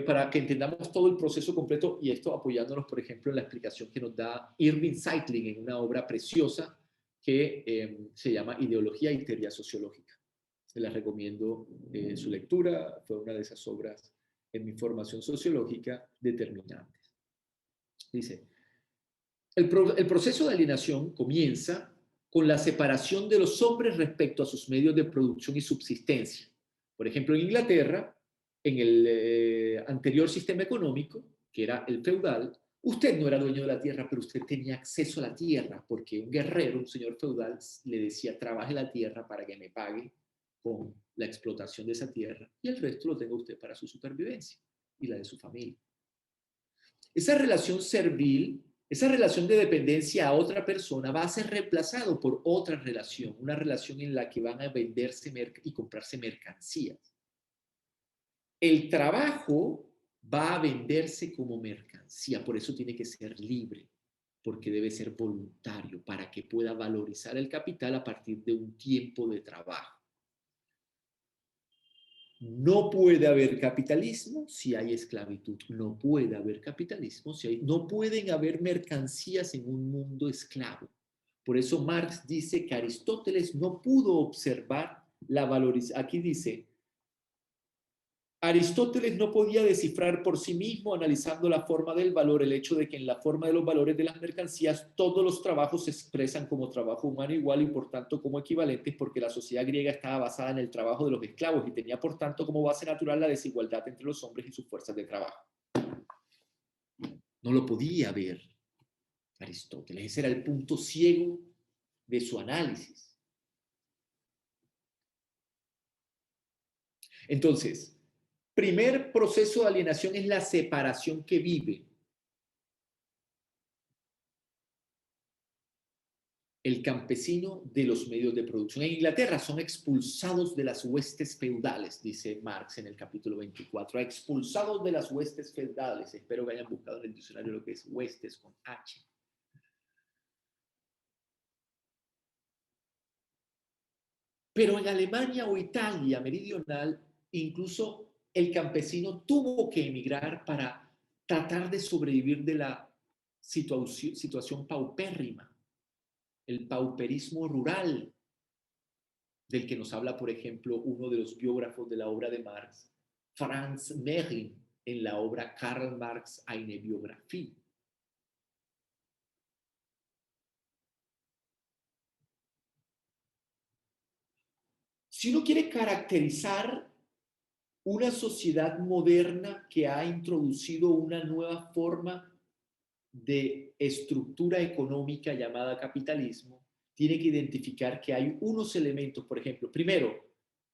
para que entendamos todo el proceso completo, y esto apoyándonos, por ejemplo, en la explicación que nos da Irving Seitling en una obra preciosa que se llama Ideología y Teoría Sociológica. Se les recomiendo su lectura, fue una de esas obras en mi formación sociológica determinantes. Dice, el proceso de alienación comienza con la separación de los hombres respecto a sus medios de producción y subsistencia. Por ejemplo, en Inglaterra, en el anterior sistema económico, que era el feudal, usted no era dueño de la tierra, pero usted tenía acceso a la tierra, porque un guerrero, un señor feudal, le decía, trabaje la tierra para que me pague con la explotación de esa tierra, y el resto lo tenga usted para su supervivencia y la de su familia. Esa relación servil, esa relación de dependencia a otra persona va a ser reemplazado por otra relación, una relación en la que van a venderse y comprarse mercancías. El trabajo va a venderse como mercancía, por eso tiene que ser libre, porque debe ser voluntario para que pueda valorizar el capital a partir de un tiempo de trabajo. No puede haber capitalismo si hay esclavitud. No puede haber capitalismo si hay... No pueden haber mercancías en un mundo esclavo. Por eso Marx dice que Aristóteles no pudo observar la valorización. Aquí dice, Aristóteles no podía descifrar por sí mismo, analizando la forma del valor, el hecho de que en la forma de los valores de las mercancías todos los trabajos se expresan como trabajo humano igual y por tanto como equivalentes, porque la sociedad griega estaba basada en el trabajo de los esclavos y tenía por tanto como base natural la desigualdad entre los hombres y sus fuerzas de trabajo. No lo podía ver Aristóteles. Ese era el punto ciego de su análisis. Entonces, primer proceso de alienación es la separación que vive el campesino de los medios de producción. En Inglaterra son expulsados de las huestes feudales, dice Marx en el capítulo 24, expulsados de las huestes feudales. Espero que hayan buscado en el diccionario lo que es huestes con H. Pero en Alemania o Italia meridional, incluso el campesino tuvo que emigrar para tratar de sobrevivir de la situación paupérrima, el pauperismo rural, del que nos habla, por ejemplo, uno de los biógrafos de la obra de Marx, Franz Mehring, en la obra Karl Marx eine Biographie. Si uno quiere caracterizar una sociedad moderna que ha introducido una nueva forma de estructura económica llamada capitalismo, tiene que identificar que hay unos elementos, por ejemplo, primero,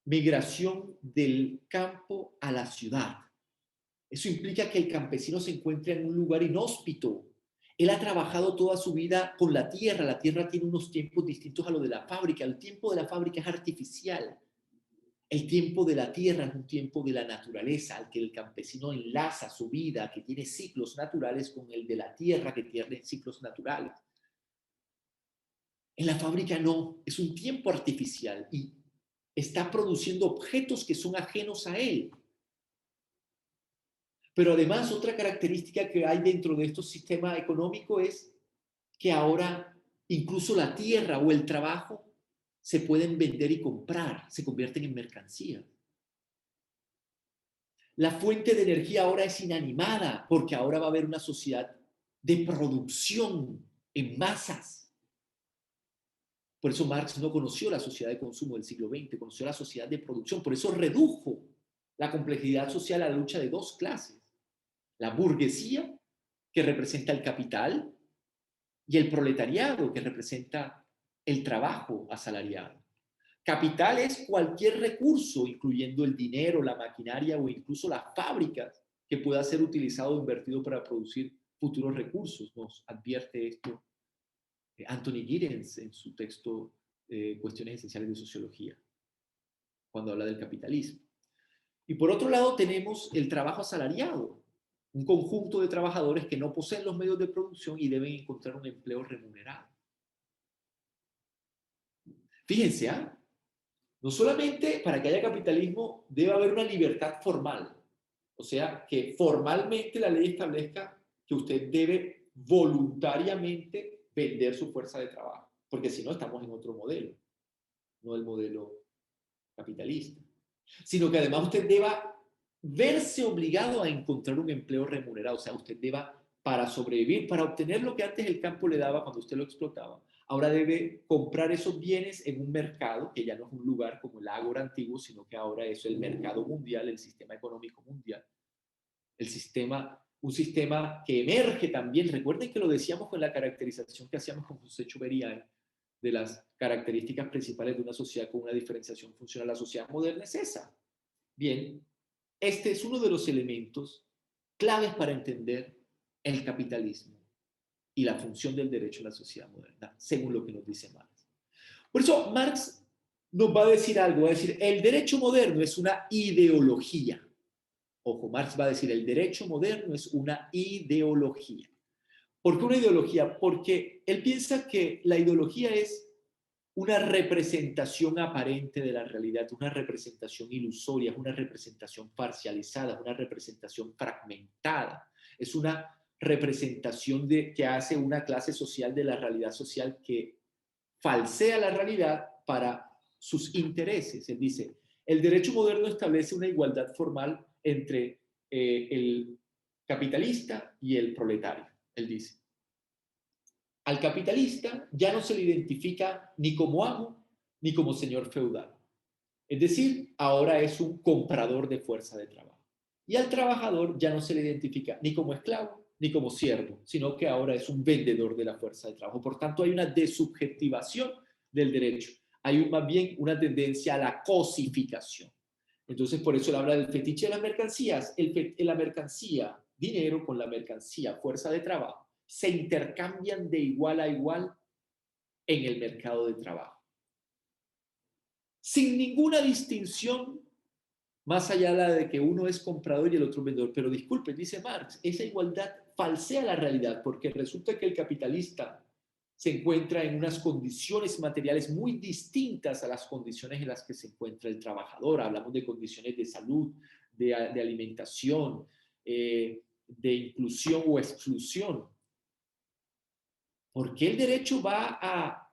migración del campo a la ciudad. Eso implica que el campesino se encuentra en un lugar inhóspito. Él ha trabajado toda su vida con la tierra tiene unos tiempos distintos a lo de la fábrica. El tiempo de la fábrica es artificial. El tiempo de la tierra es un tiempo de la naturaleza, al que el campesino enlaza su vida, que tiene ciclos naturales, con el de la tierra, que tiene ciclos naturales. En la fábrica no, es un tiempo artificial y está produciendo objetos que son ajenos a él. Pero además, otra característica que hay dentro de este sistema económico es que ahora incluso la tierra o el trabajo se pueden vender y comprar, se convierten en mercancías. La fuente de energía ahora es inanimada porque ahora va a haber una sociedad de producción en masas. Por eso Marx no conoció la sociedad de consumo del siglo XX, conoció la sociedad de producción. Por eso redujo la complejidad social a la lucha de dos clases. La burguesía, que representa el capital, y el proletariado, que representa el trabajo asalariado. Capital es cualquier recurso, incluyendo el dinero, la maquinaria o incluso las fábricas, que pueda ser utilizado o invertido para producir futuros recursos. Nos advierte esto Anthony Giddens en su texto Cuestiones Esenciales de Sociología, cuando habla del capitalismo. Y por otro lado tenemos el trabajo asalariado, un conjunto de trabajadores que no poseen los medios de producción y deben encontrar un empleo remunerado. Fíjense, ¿ah? No solamente para que haya capitalismo debe haber una libertad formal, o sea, que formalmente la ley establezca que usted debe voluntariamente vender su fuerza de trabajo, porque si no estamos en otro modelo, no el modelo capitalista, sino que además usted deba verse obligado a encontrar un empleo remunerado, o sea, usted deba, para sobrevivir, para obtener lo que antes el campo le daba cuando usted lo explotaba, ahora debe comprar esos bienes en un mercado que ya no es un lugar como el ágora antiguo, sino que ahora es el mercado mundial, el sistema económico mundial, un sistema que emerge también. Recuerden que lo decíamos con la caracterización que hacíamos con José Chuverian de las características principales de una sociedad con una diferenciación funcional. La sociedad moderna es esa. Bien, este es uno de los elementos claves para entender el capitalismo y la función del derecho en la sociedad moderna, según lo que nos dice Marx. Por eso Marx nos va a decir algo, va a decir, el derecho moderno es una ideología. Ojo, Marx va a decir, el derecho moderno es una ideología. ¿Por qué una ideología? Porque él piensa que la ideología es una representación aparente de la realidad, una representación ilusoria, es una representación parcializada, es una representación fragmentada, es una representación que hace una clase social de la realidad social que falsea la realidad para sus intereses. Él dice, el derecho moderno establece una igualdad formal entre el capitalista y el proletario. Él dice, al capitalista ya no se le identifica ni como amo ni como señor feudal. Es decir, ahora es un comprador de fuerza de trabajo. Y al trabajador ya no se le identifica ni como esclavo ni como siervo, sino que ahora es un vendedor de la fuerza de trabajo. Por tanto, hay una desubjetivación del derecho. Hay más bien una tendencia a la cosificación. Entonces, por eso él habla del fetiche de las mercancías. La mercancía, dinero con la mercancía, fuerza de trabajo, se intercambian de igual a igual en el mercado de trabajo, sin ninguna distinción más allá de que uno es comprador y el otro vendedor. Pero disculpe, dice Marx, esa igualdad falsea la realidad porque resulta que el capitalista se encuentra en unas condiciones materiales muy distintas a las condiciones en las que se encuentra el trabajador. Hablamos de condiciones de salud, de alimentación, de inclusión o exclusión. ¿Por qué el derecho va a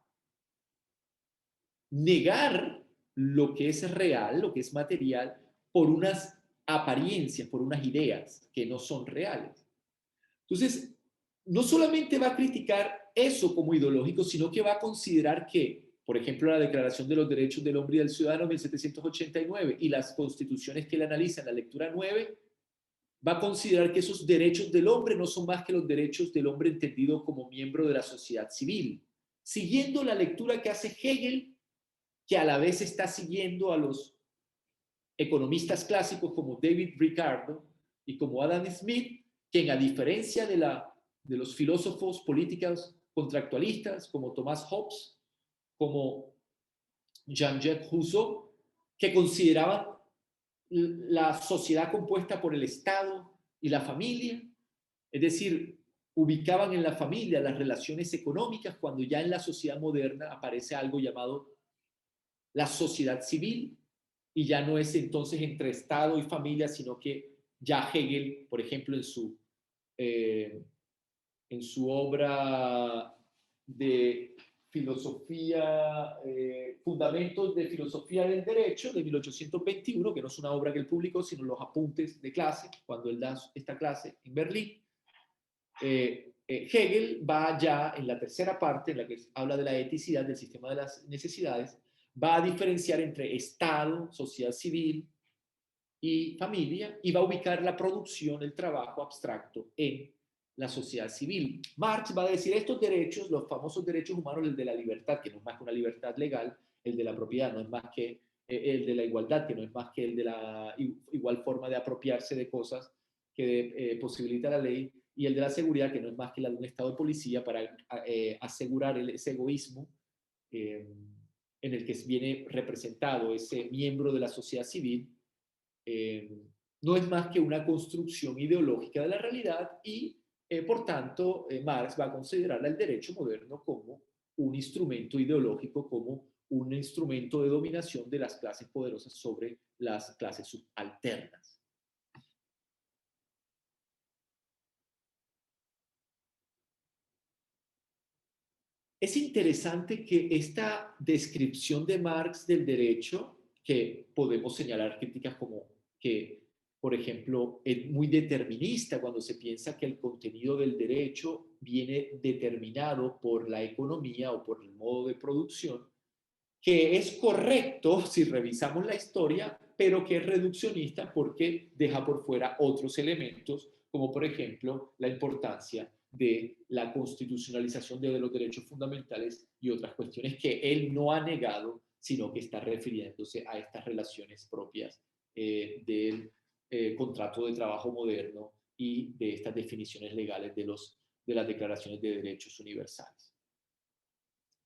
negar lo que es real, lo que es material, por unas apariencias, por unas ideas que no son reales? Entonces, no solamente va a criticar eso como ideológico, sino que va a considerar que, por ejemplo, la Declaración de los Derechos del Hombre y del Ciudadano de 1789 y las constituciones que él analiza en la lectura 9, va a considerar que esos derechos del hombre no son más que los derechos del hombre entendido como miembro de la sociedad civil, siguiendo la lectura que hace Hegel, que a la vez está siguiendo a los economistas clásicos como David Ricardo y como Adam Smith, que a diferencia de los filósofos políticos contractualistas como Thomas Hobbes, como Jean-Jacques Rousseau, que consideraban la sociedad compuesta por el Estado y la familia, es decir, ubicaban en la familia las relaciones económicas, cuando ya en la sociedad moderna aparece algo llamado la sociedad civil, y ya no es entonces entre Estado y familia, sino que ya Hegel, por ejemplo, en su obra de filosofía, Fundamentos de Filosofía del Derecho, de 1821, que no es una obra que él publicó, sino los apuntes de clase, cuando él da esta clase en Berlín, Hegel va ya en la tercera parte, en la que habla de la eticidad del sistema de las necesidades, va a diferenciar entre Estado, sociedad civil y familia, y va a ubicar la producción, el trabajo abstracto en la sociedad civil. Marx va a decir estos derechos, los famosos derechos humanos, el de la libertad, que no es más que una libertad legal, el de la propiedad no es más que el de la igualdad, que no es más que el de la igual forma de apropiarse de cosas que posibilita la ley, y el de la seguridad, que no es más que la de un estado de policía para asegurar ese egoísmo en el que viene representado ese miembro de la sociedad civil, no es más que una construcción ideológica de la realidad y, por tanto, Marx va a considerar el derecho moderno como un instrumento ideológico, como un instrumento de dominación de las clases poderosas sobre las clases subalternas. Es interesante que esta descripción de Marx del derecho, que podemos señalar críticas como que, por ejemplo, es muy determinista cuando se piensa que el contenido del derecho viene determinado por la economía o por el modo de producción, que es correcto si revisamos la historia, pero que es reduccionista porque deja por fuera otros elementos, como por ejemplo la importancia de la constitucionalización de los derechos fundamentales y otras cuestiones que él no ha negado, sino que está refiriéndose a estas relaciones propias del contrato de trabajo moderno y de estas definiciones legales de las declaraciones de derechos universales.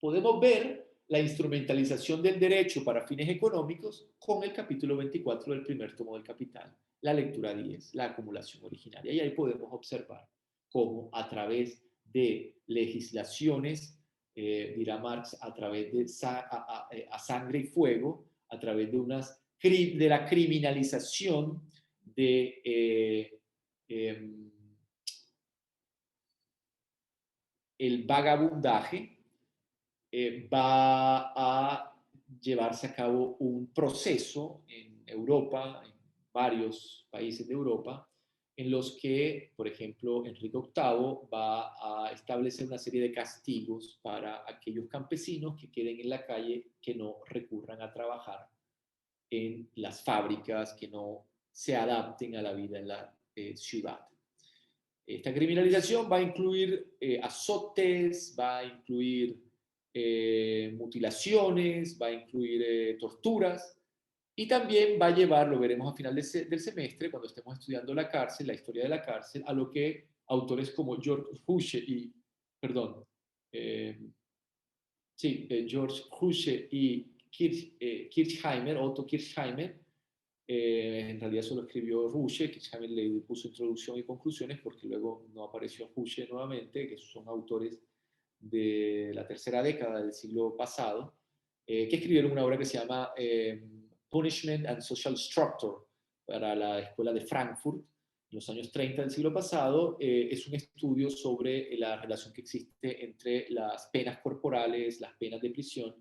Podemos ver la instrumentalización del derecho para fines económicos con el capítulo 24 del primer tomo del Capital, la lectura 10, la acumulación originaria. Y ahí podemos observar cómo a través de legislaciones, dirá Marx, a través de a sangre y fuego, a través de la criminalización de el vagabundaje, va a llevarse a cabo un proceso en Europa, en varios países de Europa, en los que, por ejemplo, Enrique VIII va a establecer una serie de castigos para aquellos campesinos que queden en la calle, que no recurran a trabajar en las fábricas, que no se adapten a la vida en la ciudad. Esta criminalización va a incluir azotes, va a incluir mutilaciones, va a incluir torturas y también va a llevar, lo veremos a final del semestre, cuando estemos estudiando la cárcel, la historia de la cárcel, a lo que autores como George Huche y, perdón, George Huche y Kirchheimer, Otto Kirchheimer, en realidad solo escribió Huche, Kirchheimer le puso introducción y conclusiones porque luego no apareció Huche nuevamente, que son autores de la tercera década del siglo pasado, que escribieron una obra que se llama Punishment and Social Structure para la Escuela de Frankfurt en los años 30 del siglo pasado. Es un estudio sobre la relación que existe entre las penas corporales, las penas de prisión,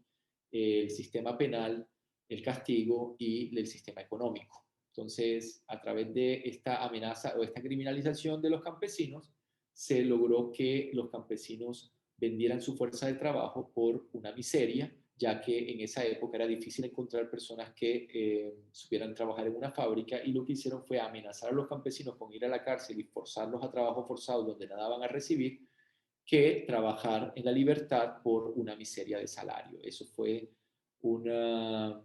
el sistema penal, el castigo y el sistema económico. Entonces, a través de esta amenaza o esta criminalización de los campesinos, se logró que los campesinos vendieran su fuerza de trabajo por una miseria, ya que en esa época era difícil encontrar personas que supieran trabajar en una fábrica, y lo que hicieron fue amenazar a los campesinos con ir a la cárcel y forzarlos a trabajo forzado donde nada van a recibir, que trabajar en la libertad por una miseria de salario. Eso fue una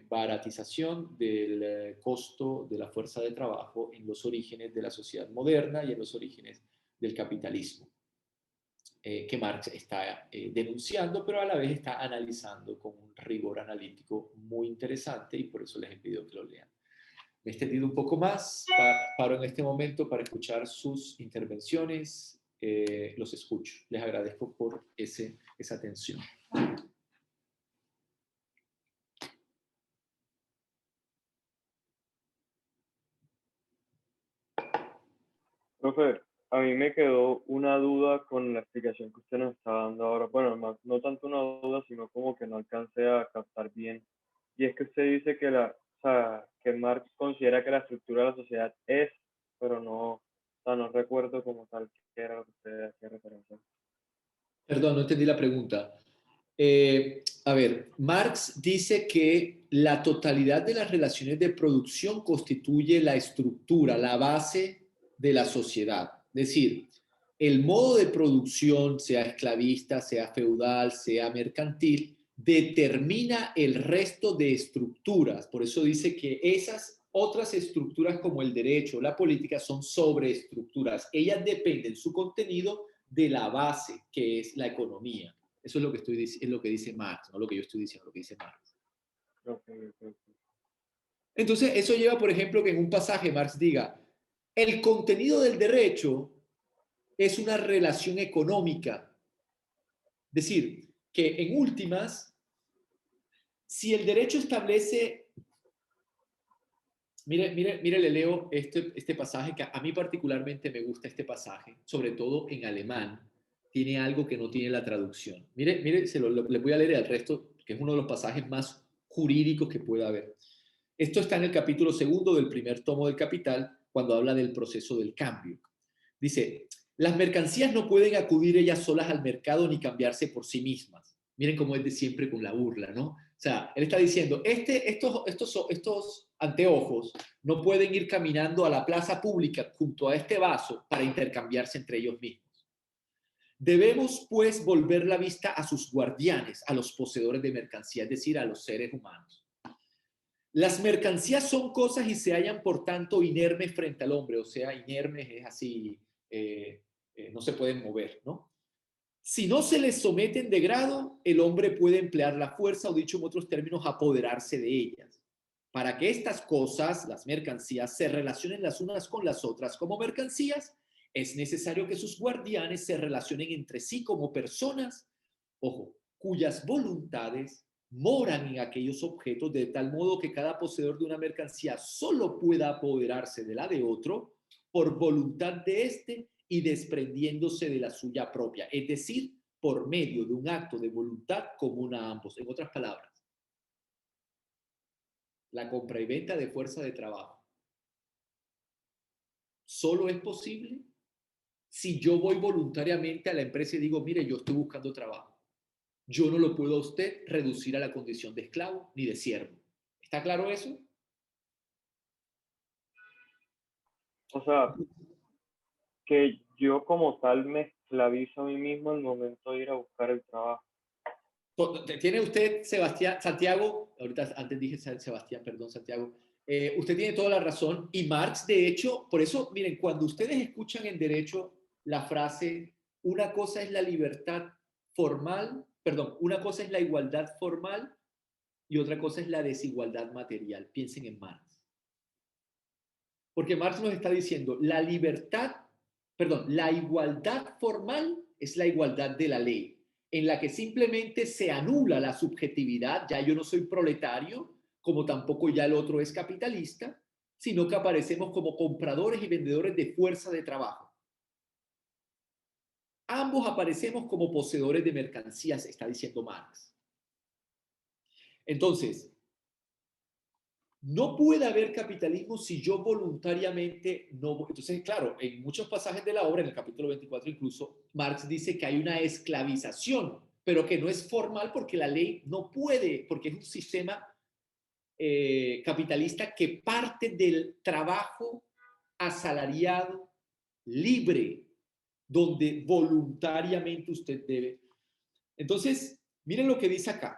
baratización del costo de la fuerza de trabajo en los orígenes de la sociedad moderna y en los orígenes del capitalismo, que Marx está denunciando, pero a la vez está analizando con un rigor analítico muy interesante, y por eso les he pedido que lo lean. Me he extendido un poco más, paro en este momento para escuchar sus intervenciones, los escucho. Les agradezco por esa atención. Profe, a mí me quedó una duda con la explicación que usted nos está dando ahora. Bueno, no tanto una duda, sino como que no alcancé a captar bien. Y es que usted dice que o sea, que Marx considera que la estructura de la sociedad es, pero no, o sea, no recuerdo como tal qué era lo que usted hacía referencia. Perdón, no entendí la pregunta. A ver, Marx dice que la totalidad de las relaciones de producción constituye la estructura, la base de la sociedad. Es decir, el modo de producción, sea esclavista, sea feudal, sea mercantil, determina el resto de estructuras. Por eso dice que esas otras estructuras como el derecho, la política, son sobreestructuras. Ellas dependen su contenido de la base, que es la economía. Eso es lo que, es lo que dice Marx, no lo que yo estoy diciendo, lo que dice Marx. Ok. Entonces, eso lleva, por ejemplo, que en un pasaje Marx diga, el contenido del derecho es una relación económica. Es decir, que en últimas, si el derecho establece, mire, le leo este pasaje, que a mí particularmente me gusta este pasaje, sobre todo en alemán, tiene algo que no tiene la traducción. Mire, le voy a leer el resto, que es uno de los pasajes más jurídicos que pueda haber. Esto está en el capítulo 2 del primer tomo del Capital, cuando habla del proceso del cambio. Dice, las mercancías no pueden acudir ellas solas al mercado ni cambiarse por sí mismas. Miren cómo es de siempre con la burla, ¿no? O sea, él está diciendo, estos anteojos no pueden ir caminando a la plaza pública junto a este vaso para intercambiarse entre ellos mismos. Debemos, pues, volver la vista a sus guardianes, a los poseedores de mercancía, es decir, a los seres humanos. Las mercancías son cosas y se hallan, por tanto, inermes frente al hombre, o sea, inermes es así, no se pueden mover, ¿no? Si no se les someten de grado, el hombre puede emplear la fuerza, o dicho en otros términos, apoderarse de ellas. Para que estas cosas, las mercancías, se relacionen las unas con las otras como mercancías, es necesario que sus guardianes se relacionen entre sí como personas, ojo, cuyas voluntades moran en aquellos objetos, de tal modo que cada poseedor de una mercancía solo pueda apoderarse de la de otro por voluntad de éste y desprendiéndose de la suya propia, es decir, por medio de un acto de voluntad común a ambos. En otras palabras, la compra y venta de fuerza de trabajo solo es posible si yo voy voluntariamente a la empresa y digo, mire, yo estoy buscando trabajo. Yo no lo puedo a usted reducir a la condición de esclavo ni de siervo. ¿Está claro eso? O sea, que yo como tal me esclavizo a mí mismo al momento de ir a buscar el trabajo. Tiene usted, Sebastián, Santiago, ahorita antes dije Sebastián, perdón, Santiago, usted tiene toda la razón y Marx, de hecho, por eso, miren, cuando ustedes escuchan en derecho la frase, una cosa es la libertad formal, perdón, una cosa es la igualdad formal y otra cosa es la desigualdad material. Piensen en Marx. Porque Marx nos está diciendo, la libertad, perdón, la igualdad formal es la igualdad de la ley, en la que simplemente se anula la subjetividad, ya yo no soy proletario, como tampoco ya el otro es capitalista, sino que aparecemos como compradores y vendedores de fuerza de trabajo. Ambos aparecemos como poseedores de mercancías, está diciendo Marx. Entonces, no puede haber capitalismo si yo voluntariamente no voy. Entonces, claro, en muchos pasajes de la obra, en el capítulo 24 incluso, Marx dice que hay una esclavización, pero que no es formal porque la ley no puede, porque es un sistema capitalista que parte del trabajo asalariado, libre, donde voluntariamente usted debe. Entonces, miren lo que dice acá.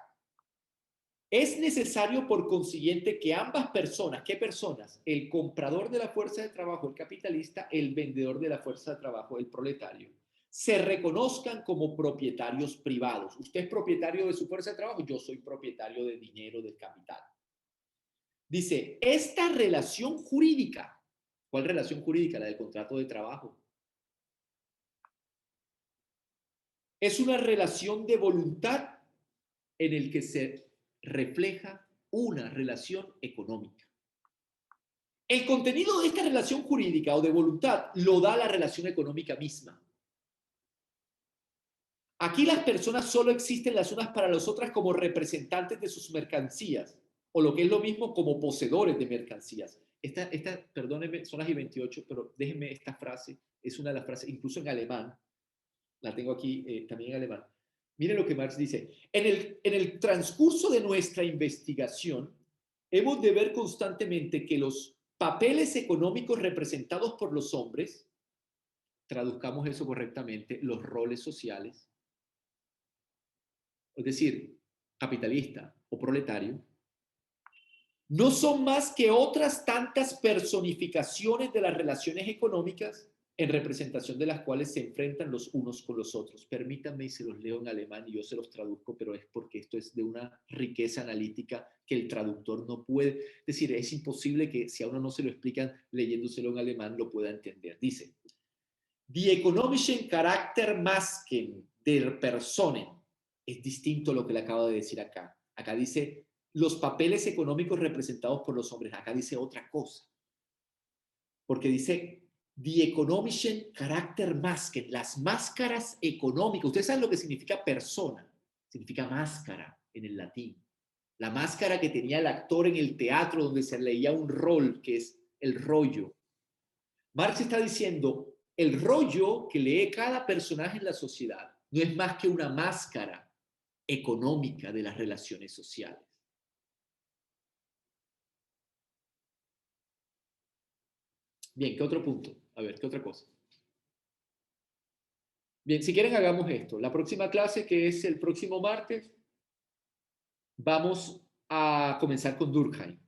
Es necesario, por consiguiente, que ambas personas, ¿qué personas? El comprador de la fuerza de trabajo, el capitalista, el vendedor de la fuerza de trabajo, el proletario, se reconozcan como propietarios privados. Usted es propietario de su fuerza de trabajo, yo soy propietario de dinero, del capital. Dice, esta relación jurídica, ¿cuál relación jurídica? La del contrato de trabajo. Es una relación de voluntad en el que se refleja una relación económica. El contenido de esta relación jurídica o de voluntad lo da la relación económica misma. Aquí las personas solo existen las unas para las otras como representantes de sus mercancías, o lo que es lo mismo como poseedores de mercancías. Perdónenme, son las y 28, pero déjenme esta frase, es una de las frases, incluso en alemán, la tengo aquí también en alemán. Miren lo que Marx dice. En el transcurso de nuestra investigación, hemos de ver constantemente que los papeles económicos representados por los hombres traduzcamos eso correctamente, los roles sociales, es decir, capitalista o proletario, no son más que otras tantas personificaciones de las relaciones económicas en representación de las cuales se enfrentan los unos con los otros. Permítanme y se los leo en alemán y yo se los traduzco, pero es porque esto es de una riqueza analítica que el traductor no puede. Es decir, es imposible que si a uno no se lo explican leyéndoselo en alemán lo pueda entender. Dice, Die ökonomischen Charaktermasken der Personen. Es distinto a lo que le acabo de decir acá. Acá dice los papeles económicos representados por los hombres. Acá dice otra cosa. Porque dice Die ökonomischen Charaktermasken, las máscaras económicas. Ustedes saben lo que significa persona. Significa máscara en el latín. La máscara que tenía el actor en el teatro donde se leía un rol, que es el rollo. Marx está diciendo, el rollo que lee cada personaje en la sociedad no es más que una máscara económica de las relaciones sociales. Bien, ¿qué otro punto? A ver, ¿qué otra cosa? Bien, si quieren hagamos esto. La próxima clase, que es el próximo martes, vamos a comenzar con Durkheim,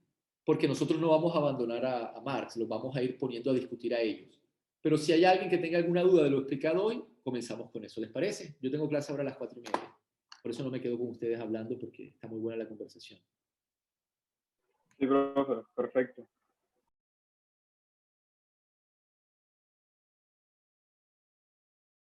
porque nosotros no vamos a abandonar a Marx, los vamos a ir poniendo a discutir a ellos. Pero si hay alguien que tenga alguna duda de lo explicado hoy, comenzamos con eso. ¿Les parece? Yo tengo clase ahora a las 4:30. Por eso no me quedo con ustedes hablando, porque está muy buena la conversación. Sí, profe, perfecto.